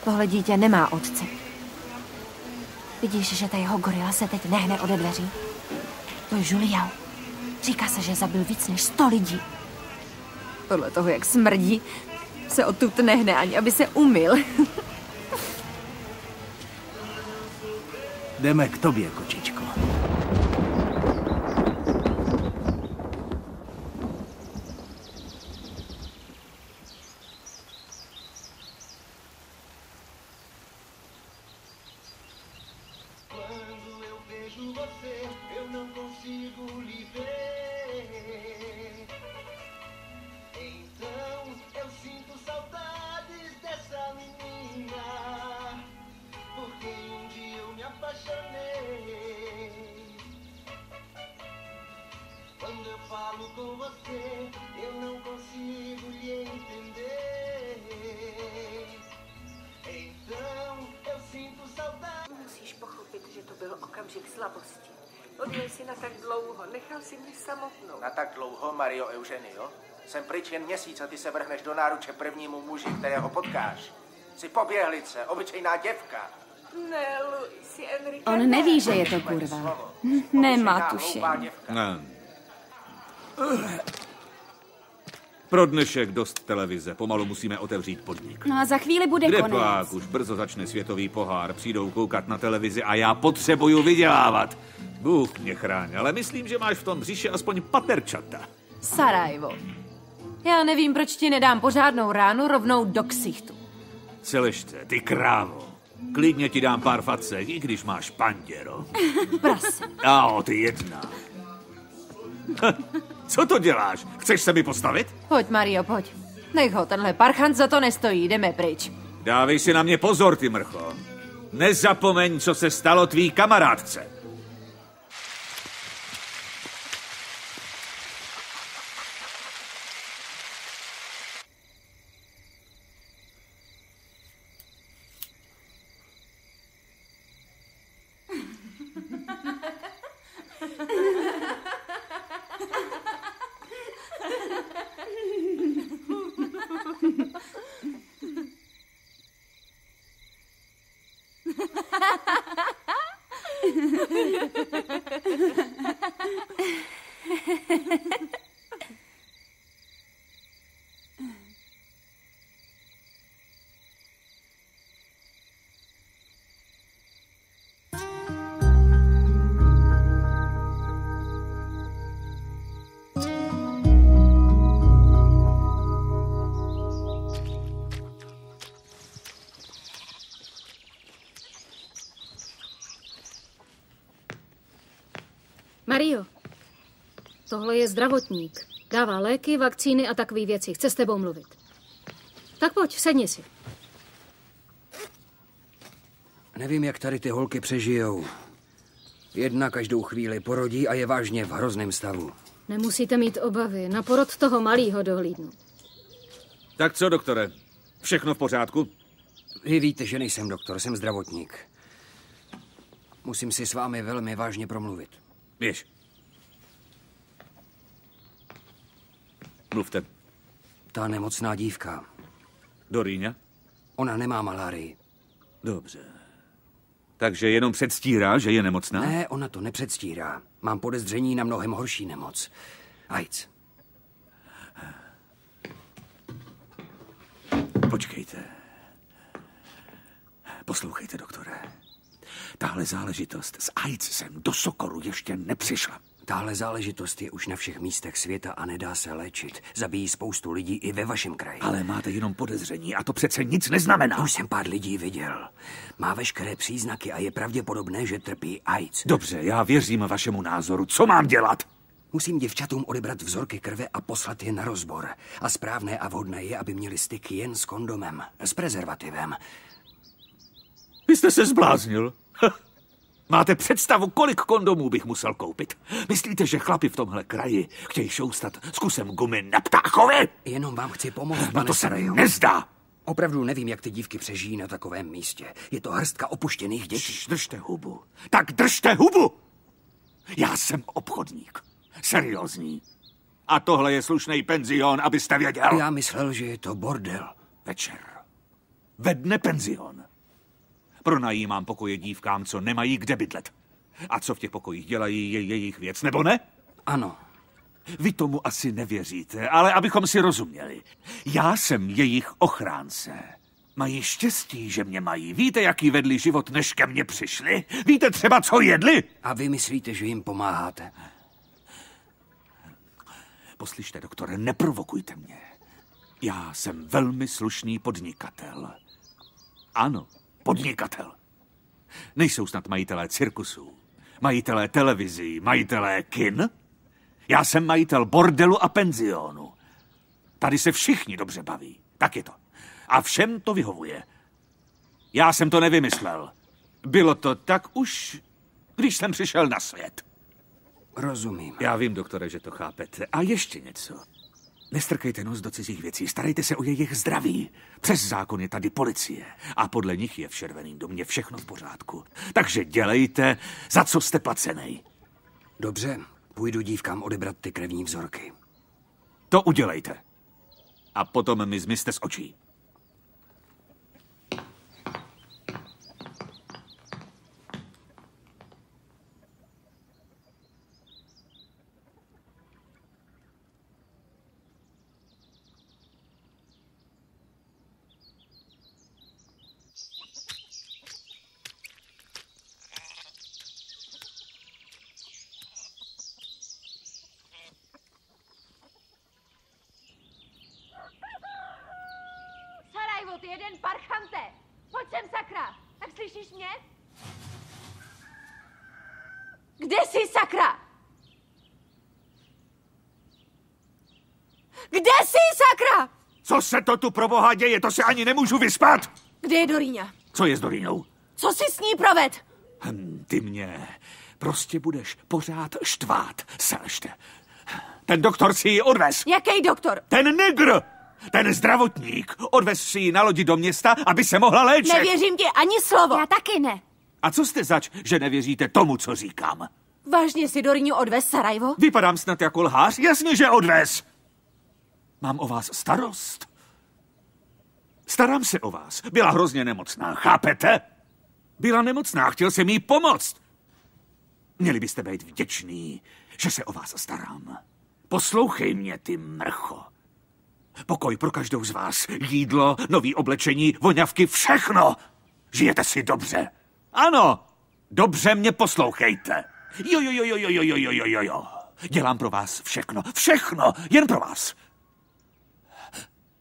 Tohle dítě nemá otce. Vidíš, že ta jeho gorila se teď nehne ode dveří? To je Juliao. Říká se, že zabil víc než 100 lidí. Podle toho, jak smrdí, se odtud nehne ani, aby se umyl. Jdeme k tobě, kočičko. Musíš pochopit, že to byl okamžik slabosti. Odjel si na tak dlouho, nechal si mě samotnou. Na tak dlouho, Mario Eugenio? Jsem pryč jen měsíc a ty se vrhneš do náruče prvnímu muži, kterého potkáš. Jsi poběhlice, obyčejná děvka. Ne, Luisi, Enrique. On neví, že je to kurva. Nemá tušení. Ne. Pro dnešek dost televize. Pomalu musíme otevřít podnik. No a za chvíli bude Kde konec. pak? Už brzo začne světový pohár. Přijdou koukat na televizi a já potřebuju vydělávat. Bůh mě chráň, ale myslím, že máš v tom břiše aspoň paterčata. Sarajevo. Já nevím, proč ti nedám pořádnou ránu rovnou do ksichtu. Celešte, ty krávo. Klidně ti dám pár facek, i když máš panděro. Prosím. A ty jedna. Co to děláš? Chceš se mi postavit? Pojď, Mario, pojď. Nech ho, tenhle parchant za to nestojí, jdeme pryč. Dávej si na mě pozor, ty mrcho. Nezapomeň, co se stalo tvý kamarádce. Mario, tohle je zdravotník. Dává léky, vakcíny a takové věci. Chce s tebou mluvit. Tak pojď, sedni si. Nevím, jak tady ty holky přežijou. Jedna každou chvíli porodí a je vážně v hrozném stavu. Nemusíte mít obavy. Na porod toho malýho dohlídnu. Tak co, doktore? Všechno v pořádku? Vy víte, že nejsem doktor, jsem zdravotník. Musím si s vámi velmi vážně promluvit. Běž. Mluvte. Ta nemocná dívka. Dorýňa? Ona nemá malárii. Dobře. Takže jenom předstírá, že je nemocná? Ne, ona to nepředstírá. Mám podezření na mnohem horší nemoc. AIDS. Počkejte. Poslouchejte, doktore. Tahle záležitost s AIDS sem do Sokoru ještě nepřišla. Tahle záležitost je už na všech místech světa a nedá se léčit. Zabíjí spoustu lidí i ve vašem kraji. Ale máte jenom podezření a to přece nic neznamená. Už jsem pár lidí viděl. Má veškeré příznaky a je pravděpodobné, že trpí AIDS. Dobře, já věřím vašemu názoru. Co mám dělat? Musím děvčatům odebrat vzorky krve a poslat je na rozbor. A správné a vhodné je, aby měli styk jen s kondomem, s prezervativem. Vy jste se zbláznil. Máte představu, kolik kondomů bych musel koupit? Myslíte, že chlapi v tomhle kraji chtějí šoustat s kusem gumy na ptáchovi? Jenom vám chci pomoct, No pane to se Sarajevo. nezdá. Opravdu nevím, jak ty dívky přežijí na takovém místě. Je to hrstka opuštěných dětí. Držte hubu. Tak držte hubu! Já jsem obchodník. Seriózní. A tohle je slušný penzion, abyste věděl. Já myslel, že je to bordel. Večer. Ve dne penzion. Pronajímám pokoje dívkám, co nemají kde bydlet. A co v těch pokojích dělají, je jejich věc, nebo ne? Ano. Vy tomu asi nevěříte, ale abychom si rozuměli. Já jsem jejich ochránce. Mají štěstí, že mě mají. Víte, jaký vedli život, než ke mně přišli? Víte třeba, co jedli? A vy myslíte, že jim pomáháte? Poslyšte, doktore, neprovokujte mě. Já jsem velmi slušný podnikatel. Ano, podnikatel. Nejsou snad majitelé cirkusů, majitelé televizí, majitelé kin? Já jsem majitel bordelu a penzionu. Tady se všichni dobře baví. Tak je to. A všem to vyhovuje. Já jsem to nevymyslel. Bylo to tak už, když jsem přišel na svět. Rozumím. Já vím, doktore, že to chápete. A ještě něco. Nestrkejte nos do cizích věcí, starejte se o jejich zdraví. Přes zákon je tady policie a podle nich je v Červeném domě všechno v pořádku. Takže dělejte, za co jste placenej. Dobře, půjdu dívkám odebrat ty krevní vzorky. To udělejte. A potom mi zmizte z očí. Sarajevo, ty jeden parchante! Pojď sem, sakra! Tak slyšíš mě? Kde jsi, sakra? Kde jsi, sakra? Co se to tu pro boha děje? To se ani nemůžu vyspat! Kde je Doríňa? Co je s Dorínou? Co jsi s ní proved? Ty mě prostě budeš pořád štvát, Selešte. Ten doktor si ji odvez. Jaký doktor? Ten negr! Ten zdravotník odvez si ji na lodi do města, aby se mohla léčit. Nevěřím ti ani slovo. Já taky ne. A co jste zač, že nevěříte tomu, co říkám? Vážně si Doríňu odvez, Sarajevo? Vypadám snad jako lhář? Jasně, že odvez. Mám o vás starost. Starám se o vás. Byla hrozně nemocná, chápete? Byla nemocná, chtěl jsem jí pomoct. Měli byste být vděční, že se o vás starám. Poslouchej mě, ty mrcho. Pokoj pro každou z vás. Jídlo, nový oblečení, voňavky, všechno. Žijete si dobře. Ano, dobře mě poslouchejte. Jo. Dělám pro vás všechno. Všechno, jen pro vás.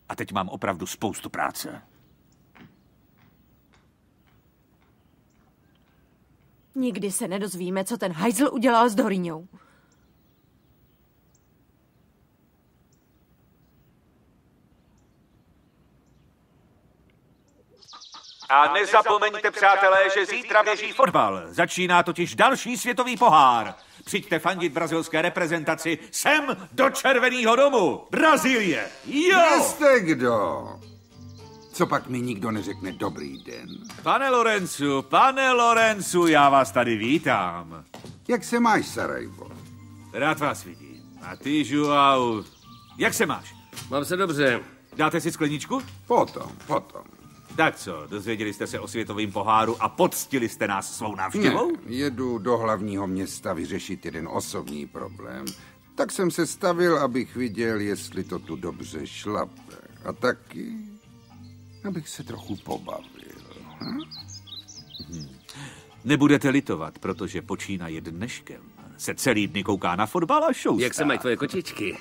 A teď mám opravdu spoustu práce. Nikdy se nedozvíme, co ten hajzl udělal s Doríňou. A nezapomeňte, přátelé, že zítra běží fotbal. Začíná totiž další světový pohár. Přijďte fandit brazilské reprezentaci sem do Červeného domu. Brazílie. Jo! Jste kdo? Co pak mi nikdo neřekne dobrý den? Pane Lorenzu, já vás tady vítám. Jak se máš, Sarajevo? Rád vás vidím. A ty, Joao, jak se máš? Mám se dobře. Dáte si skleničku? Potom. Tak co, dozvěděli jste se o světovém poháru a poctili jste nás svou návštěvou? Ne, jedu do hlavního města vyřešit jeden osobní problém. Tak jsem se stavil, abych viděl, jestli to tu dobře šlape. A taky, abych se trochu pobavil. Nebudete litovat, protože počínaje dneškem se celý dny kouká na fotbal a šoustá. Jak se mají tvoje kočičky?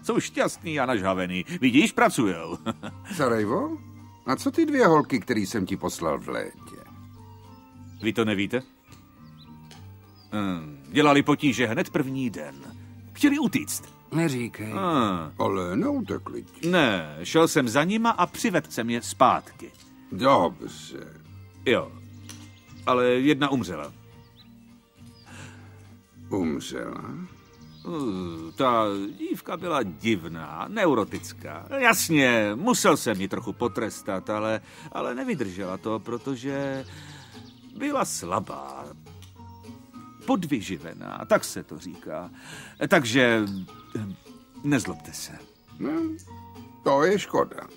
Jsou šťastný a nažhavený. Vidíš, pracujou. Sarajevo? A co ty dvě holky, který jsem ti poslal v létě? Vy to nevíte? Dělali potíže hned první den. Chtěli utíct. Neříkej. Ale neutekli ti. Ne, šel jsem za nima a přivedl jsem je zpátky. Dobře. Jo, ale jedna umřela. Umřela? Ta dívka byla divná, neurotická. Jasně, musel jsem ji trochu potrestat, ale nevydržela to, protože byla slabá. Podvyživená, tak se to říká. Takže nezlobte se. To je škoda.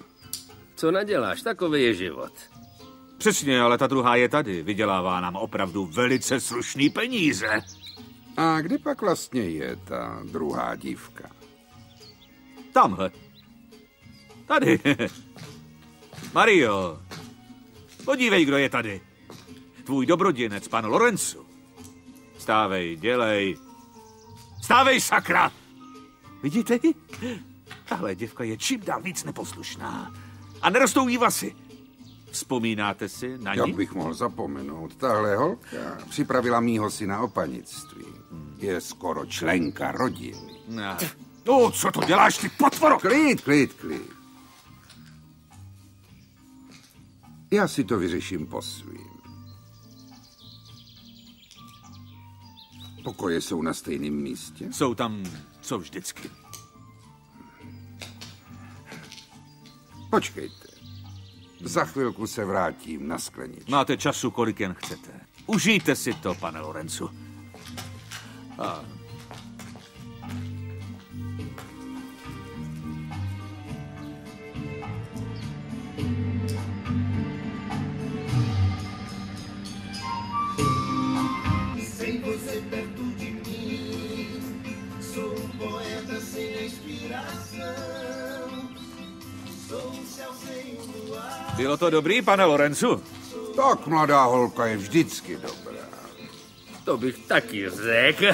Co naděláš, takový je život. Přesně, ale ta druhá je tady. Vydělává nám opravdu velice slušný peníze. A kdy pak vlastně je ta druhá dívka? Tamhle. Tady. Mario, podívej, kdo je tady. Tvůj dobroděnec, pan Lorenzo. Stávej, dělej. Stávej, sakra! Vidíte ji? Tahle děvka je čím dál víc neposlušná. A nerostou jí vlasy. Vzpomínáte si na ní? Jak bych mohl zapomenout? Tahle holka připravila mýho syna o panictví. Je skoro členka rodiny. No, co to děláš, ty potvoro? Klid. Já si to vyřeším po svým. Pokoje jsou na stejném místě? Jsou tam, co vždycky. Počkejte. Za chvilku se vrátím na skleničku. Máte času, kolik jen chcete. Užijte si to, pane Lorenzu. Sem você perto de mim, sou poeta sem inspiração, sou céu sem luar. Bylo to dobrý, pane Lorenzu? Tak mladá holka je vždycky dobrá. To bych taky řekl.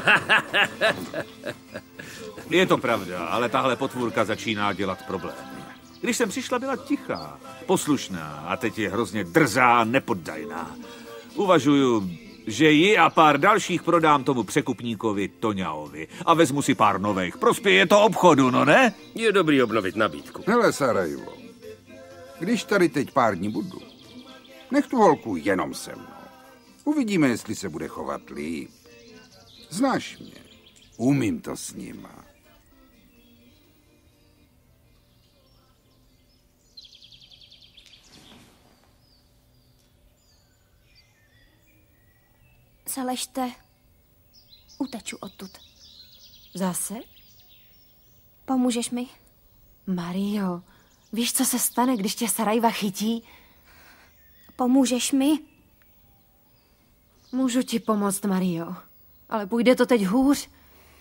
Je to pravda, ale tahle potvůrka začíná dělat problémy. Když jsem přišla, byla tichá, poslušná a teď je hrozně drzá a nepoddajná. Uvažuju, že ji a pár dalších prodám tomu překupníkovi Toňaovi a vezmu si pár nových. Prospěje to obchodu, no ne? Je dobrý obnovit nabídku. Hele, Sarajevo, když tady teď pár dní budu, nech tu holku jenom se mnou. Uvidíme, jestli se bude chovat líp. Znáš mě, umím to s nima. Selešte, uteču odtud. Zase? Pomůžeš mi? Mario, víš, co se stane, když tě Sarajva chytí? Pomůžeš mi? Můžu ti pomoct, Mario, ale půjde to teď hůř.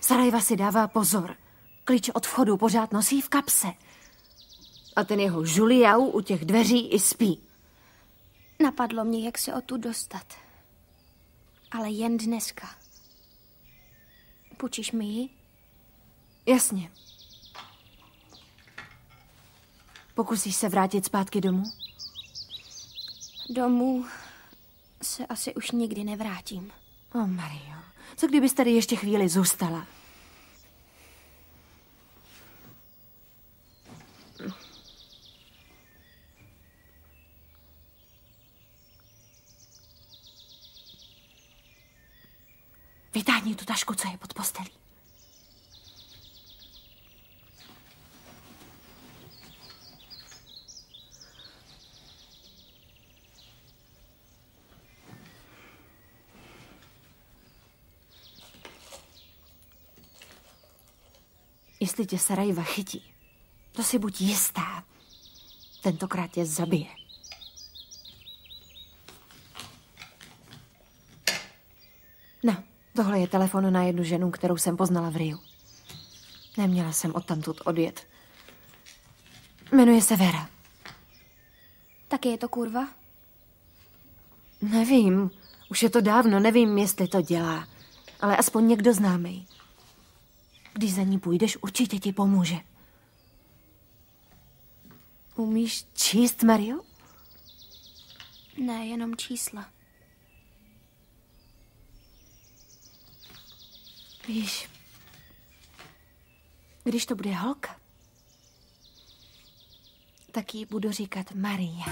Sarajva si dává pozor. Klíč od vchodu pořád nosí v kapse. A ten jeho Juliau u těch dveří i spí. Napadlo mě, jak se odtud dostat. Ale jen dneska. Půjčíš mi ji? Jasně. Pokusíš se vrátit zpátky domů? Domů se asi už nikdy nevrátím. Mario, co kdybys tady ještě chvíli zůstala? Vytáhni tu tašku, co je pod postelí. Jestli tě Sarajva chytí, to si buď jistá. Tentokrát tě zabije. No, tohle je telefon na jednu ženu, kterou jsem poznala v Riu. Neměla jsem odtamtud odjet. Jmenuje se Vera. Taky je to kurva? Nevím, už je to dávno, nevím, jestli to dělá. Ale aspoň někdo známej. Když za ní půjdeš, určitě ti pomůže. Umíš číst, Mario? Ne, jenom čísla. Víš, když to bude holka, tak jí budu říkat Maria.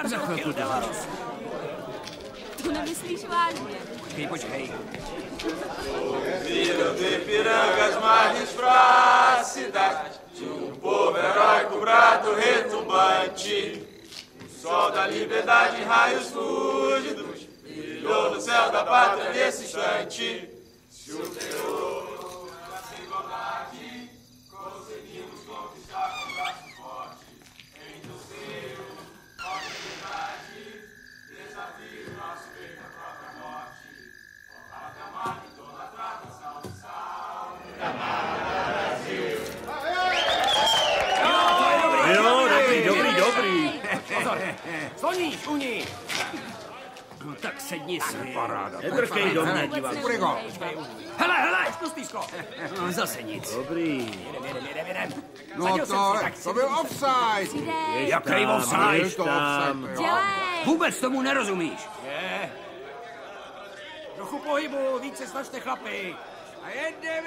Za chvilku dám. To nemyslíš vážně? Počkej. Viram do Ipiranga as margens pra cidade, de povo heróico, brado retumbante. O sol da liberdade em raios fúlgidos brilhou no céu da pátria nesse instante. Se o terror da igualdade conseguimos conquistar com braço forte, em teu seio, ó liberdade, desafio nosso peito à própria morte. Ó pátria amada, idolatrada, salve, salve, amada Brasil. Dobrý. Pozor, sloníš, uní. No tak sedni si. Paráda. Nedrkej do mě, divák. Hele, spustýško. No, zase nic. Dobrý. Jedem. No to byl offside. Jaký offside? Dělej! Vůbec tomu nerozumíš. Je. Trochu pohybu, více snažte chlapi. A jedem.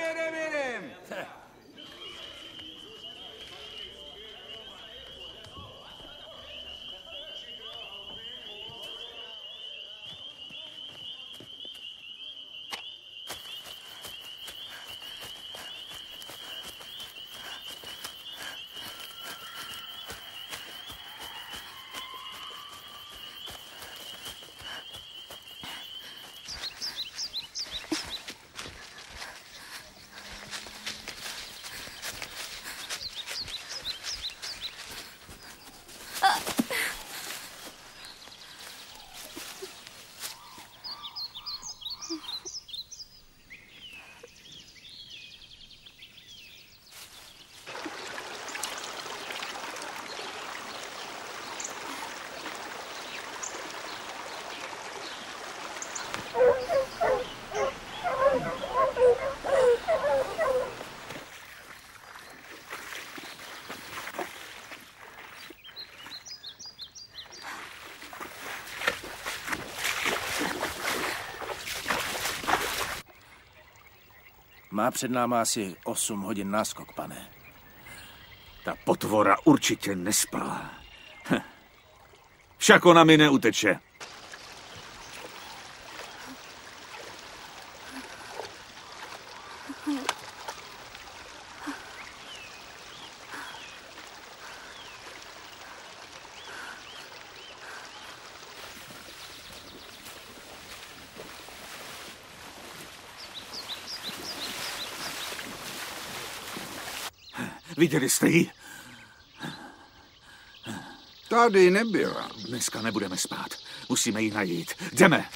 Má před náma asi 8 hodin náskok, pane. Ta potvora určitě nespala. Však ona mi neuteče. Viděli jste ji? Tady nebyla. Dneska nebudeme spát. Musíme ji najít. Jdeme!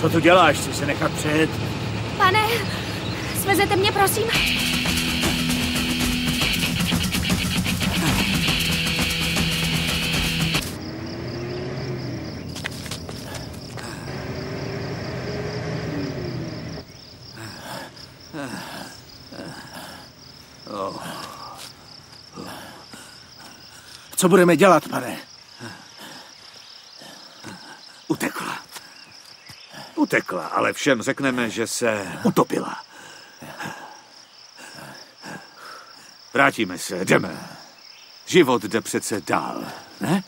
Co tu děláš? Chci se nechat přejet? Pane, svezete mě, prosím? Co budeme dělat, pane? Utekla. Utekla, ale všem řekneme, že se utopila. Vrátíme se, jdeme. Život jde přece dál, ne?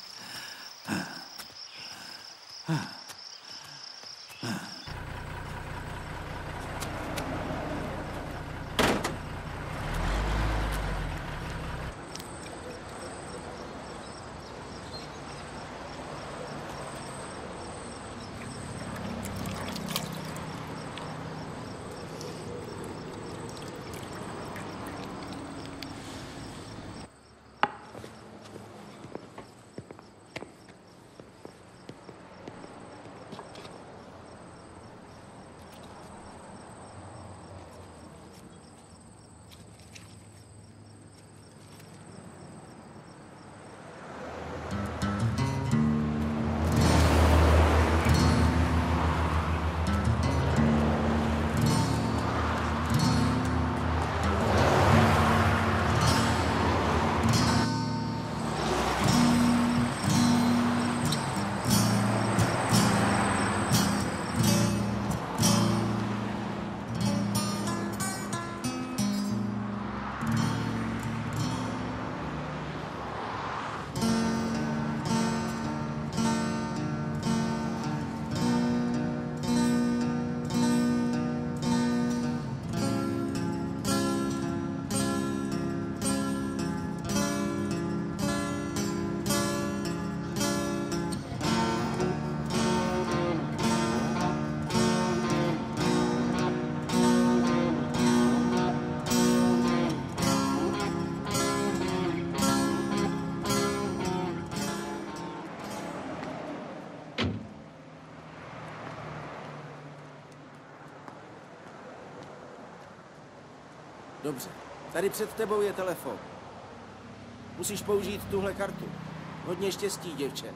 Dobře, tady před tebou je telefon. Musíš použít tuhle kartu. Hodně štěstí, děvče.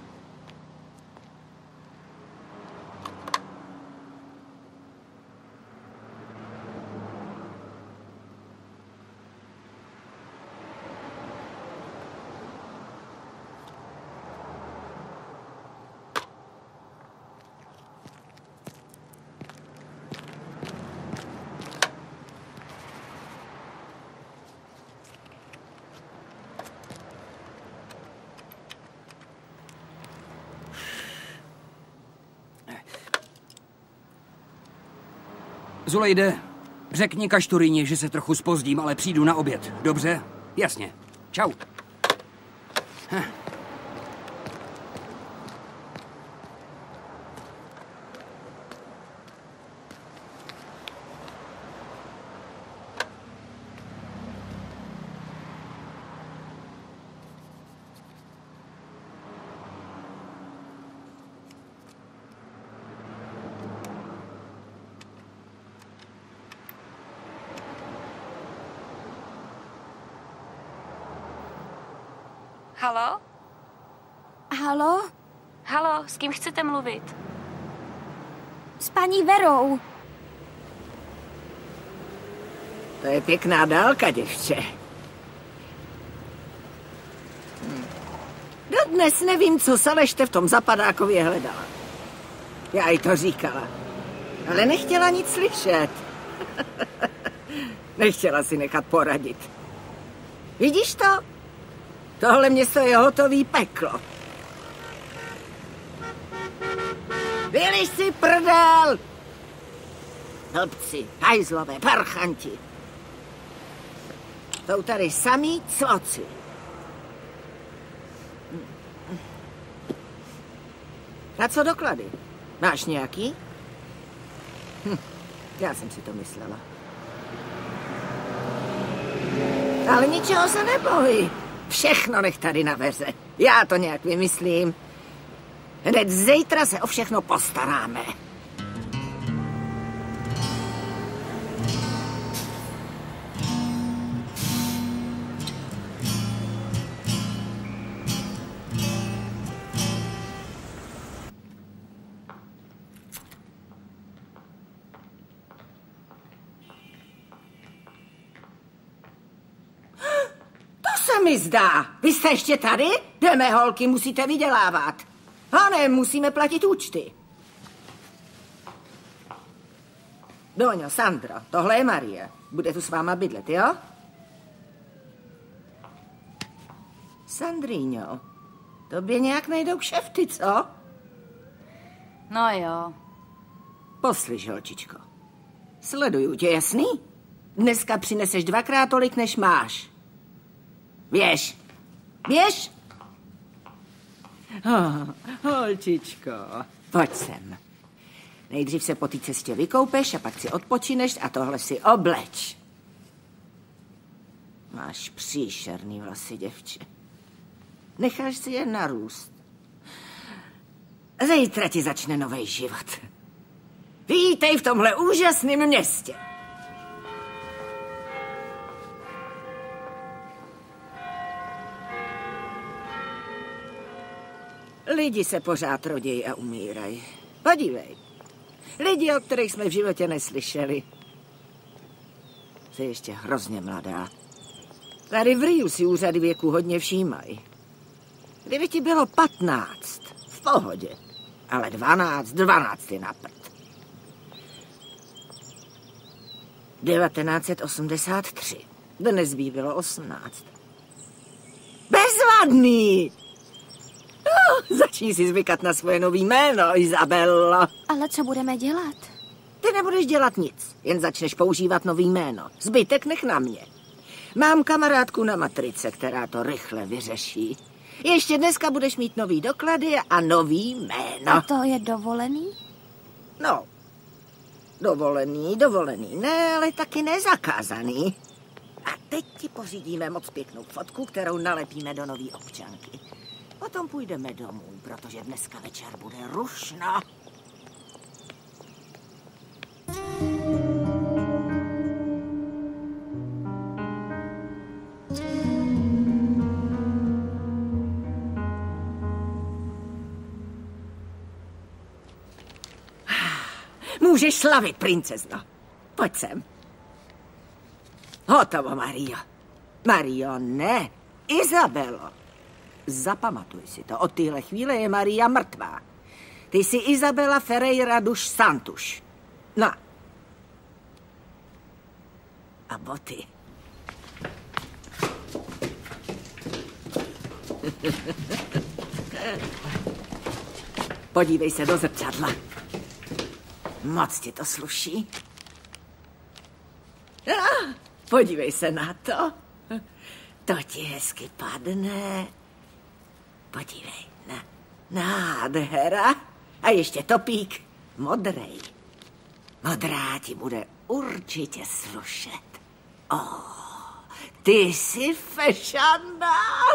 Zulejde, řekni Kašturyni, že se trochu zpozdím, ale přijdu na oběd. Dobře? Jasně. Čau. Halo? Halo? Halo, s kým chcete mluvit? S paní Verou. To je pěkná dálka, děvče. Dodnes nevím, co Saleště v tom zapadákově hledala. Já jí to říkala, ale nechtěla nic slyšet. Nechtěla si nechat poradit. Vidíš to? Tohle město je hotový peklo. Vyliž si prdel! Blbci, hajzlové, parchanti. Jsou tady samý cloci. A co doklady? Máš nějaký? Já jsem si to myslela. Ale ničeho se neboj. Všechno nech tady na veře. Já to nějak vymyslím. Hned zítra se o všechno postaráme. Mi zdá. Vy jste ještě tady? Jdeme, holky, musíte vydělávat. Pane, musíme platit účty. Doňo, Sandro, tohle je Marie. Bude tu s váma bydlet, jo? Sandrino, tobě nějak nejdou kšefty, co? No jo. Poslyš, holčičko. Sleduju tě, jasný? Dneska přineseš 2krát tolik, než máš. Běž. Běž. Holčičko, pojď sem. Nejdřív se po té cestě vykoupeš a pak si odpočineš a tohle si obleč. Máš příšerný vlasy, děvče. Necháš si je narůst. Zítra ti začne nový život. Vítej v tomhle úžasném městě. Lidi se pořád rodějí a umírají. Podívej. Lidi, o kterých jsme v životě neslyšeli. Jsi ještě hrozně mladá. Tady v Riu si úřady věku hodně všímají. Kdyby ti bylo 15, v pohodě. Ale 12 je na prd. 1983. Dnes by bylo 18. Bezvadný! Začni si zvykat na svoje nový jméno, Izabello. Ale co budeme dělat? Ty nebudeš dělat nic, jen začneš používat nový jméno. Zbytek nech na mě. Mám kamarádku na matrice, která to rychle vyřeší. Ještě dneska budeš mít nový doklady a nový jméno. A to je dovolený? No, dovolený, ne, ale taky nezakázaný. A teď ti pořídíme moc pěknou fotku, kterou nalepíme do nový občanky. Potom půjdeme domů, protože dneska večer bude rušno. Můžeš slavit, princezno. Pojď sem. Hotovo, Mario. Mario, ne. Izabelo. Zapamatuj si to. Od téhle chvíle je Maria mrtvá. Ty jsi Isabela Ferreira dos Santos. No. A boty. Podívej se do zrcadla. Moc ti to sluší. Podívej se na to. To ti hezky padne. Podívej, nádhera. A ještě topík modrej. Modrá ti bude určitě slušet. Ty jsi fešandál.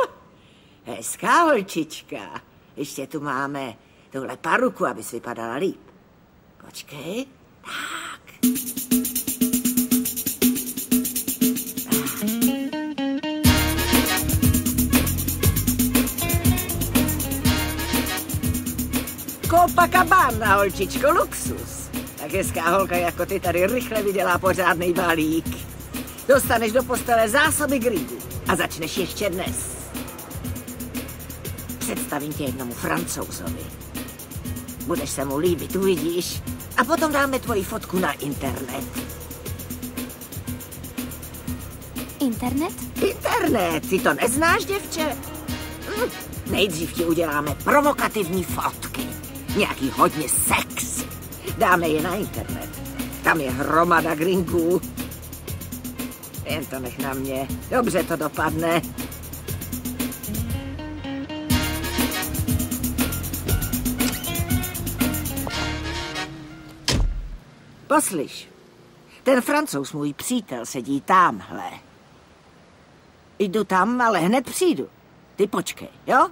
Hezká holčička. Ještě tu máme tuhle paruku, abys vypadala líp. Počkej. Tak. Copacabana, holčičko, luxus. Tak hezká holka jako ty tady rychle vydělá pořádnej balík. Dostaneš do postele zásoby grýbů a začneš ještě dnes. Představím tě jednomu Francouzovi. Budeš se mu líbit, uvidíš. A potom dáme tvoji fotku na internet. Internet? Internet, ty to neznáš, děvče? Nejdřív ti uděláme provokativní fotky. Nějaký hodně sex. Dáme je na internet. Tam je hromada grinků. Jen to nech na mě. Dobře to dopadne. Poslyš, ten Francouz, můj přítel, sedí támhle. Jdu tam, ale hned přijdu. Ty počkej, jo?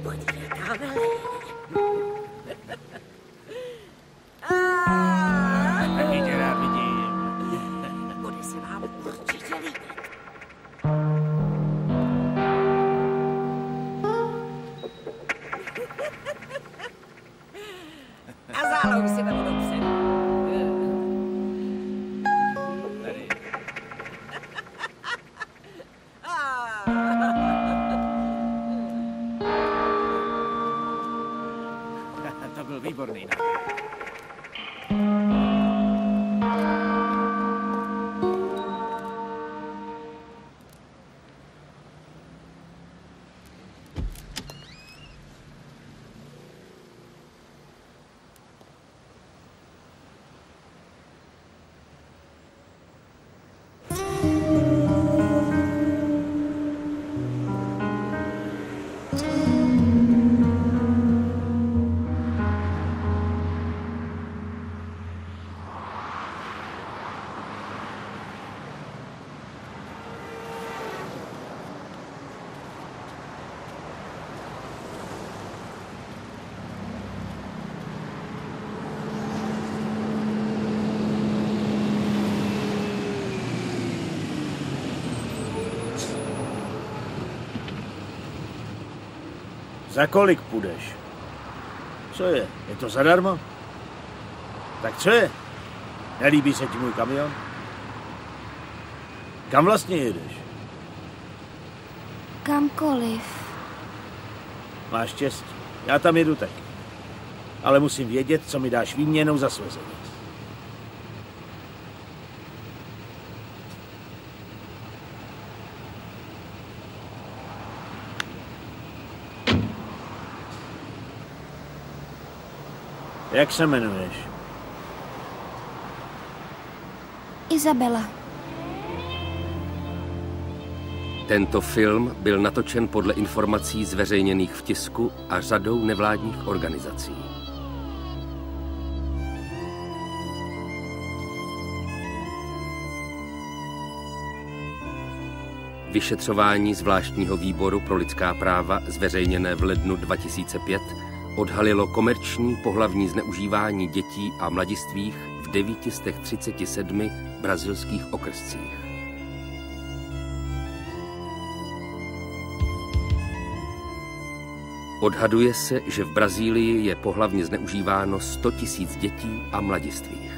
Podívej, tamhle. Taky tě rád vidím. Bude se vám určitě líbit. A zálohu si vemu dopředu. Za kolik půjdeš? Co je? Je to zadarmo? Tak co je? Nelíbí se ti můj kamion? Kam vlastně jedeš? Kamkoliv. Máš štěstí. Já tam jedu taky. Ale musím vědět, co mi dáš výměnou za svezení. Jak se jmenuješ? Izabela. Tento film byl natočen podle informací zveřejněných v tisku a řadou nevládních organizací. Vyšetřování zvláštního výboru pro lidská práva zveřejněné v lednu 2005 odhalilo komerční pohlavní zneužívání dětí a mladistvých v 937 brazilských okrscích. Odhaduje se, že v Brazílii je pohlavně zneužíváno 100 000 dětí a mladistvých.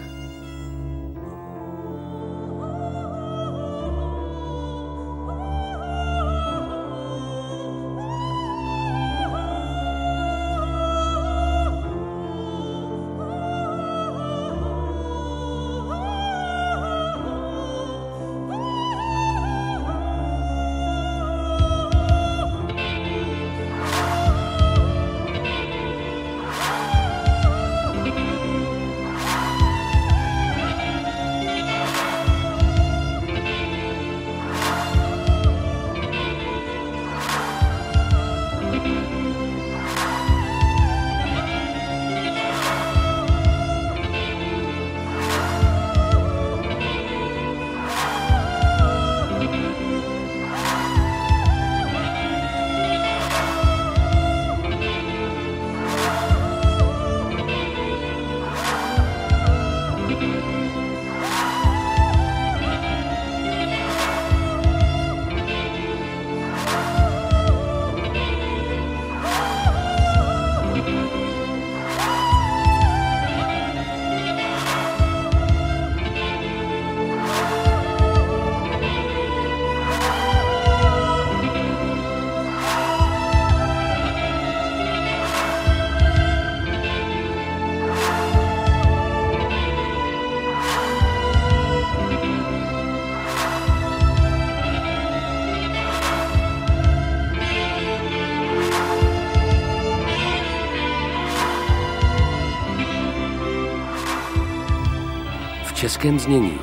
V českém znění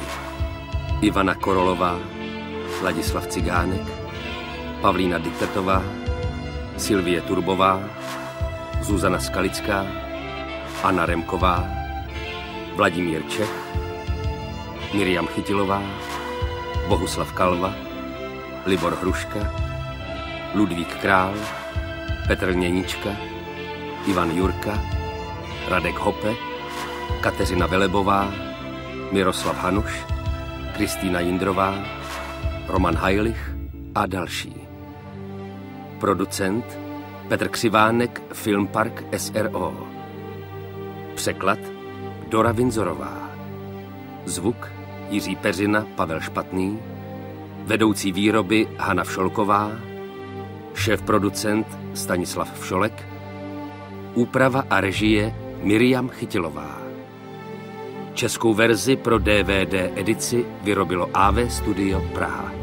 Ivana Korolová, Ladislav Cigánek, Pavlína Diktetová, Sylvie Turbová, Zuzana Skalická, Anna Remková, Vladimír Čech, Miriam Chytilová, Bohuslav Kalva, Libor Hruška, Ludvík Král, Petr Měnička, Ivan Jurka, Radek Hope, Kateřina Velebová, Miroslav Hanuš, Kristýna Jindrová, Roman Hajlich a další. Producent Petr Křivánek, Filmpark SRO. Překlad Dora Vinzorová. Zvuk Jiří Peřina, Pavel Špatný. Vedoucí výroby Hana Všolková. Šéf-producent Stanislav Všolek. Úprava a režie Miriam Chytilová. Českou verzi pro DVD edici vyrobilo AV Studio Praha.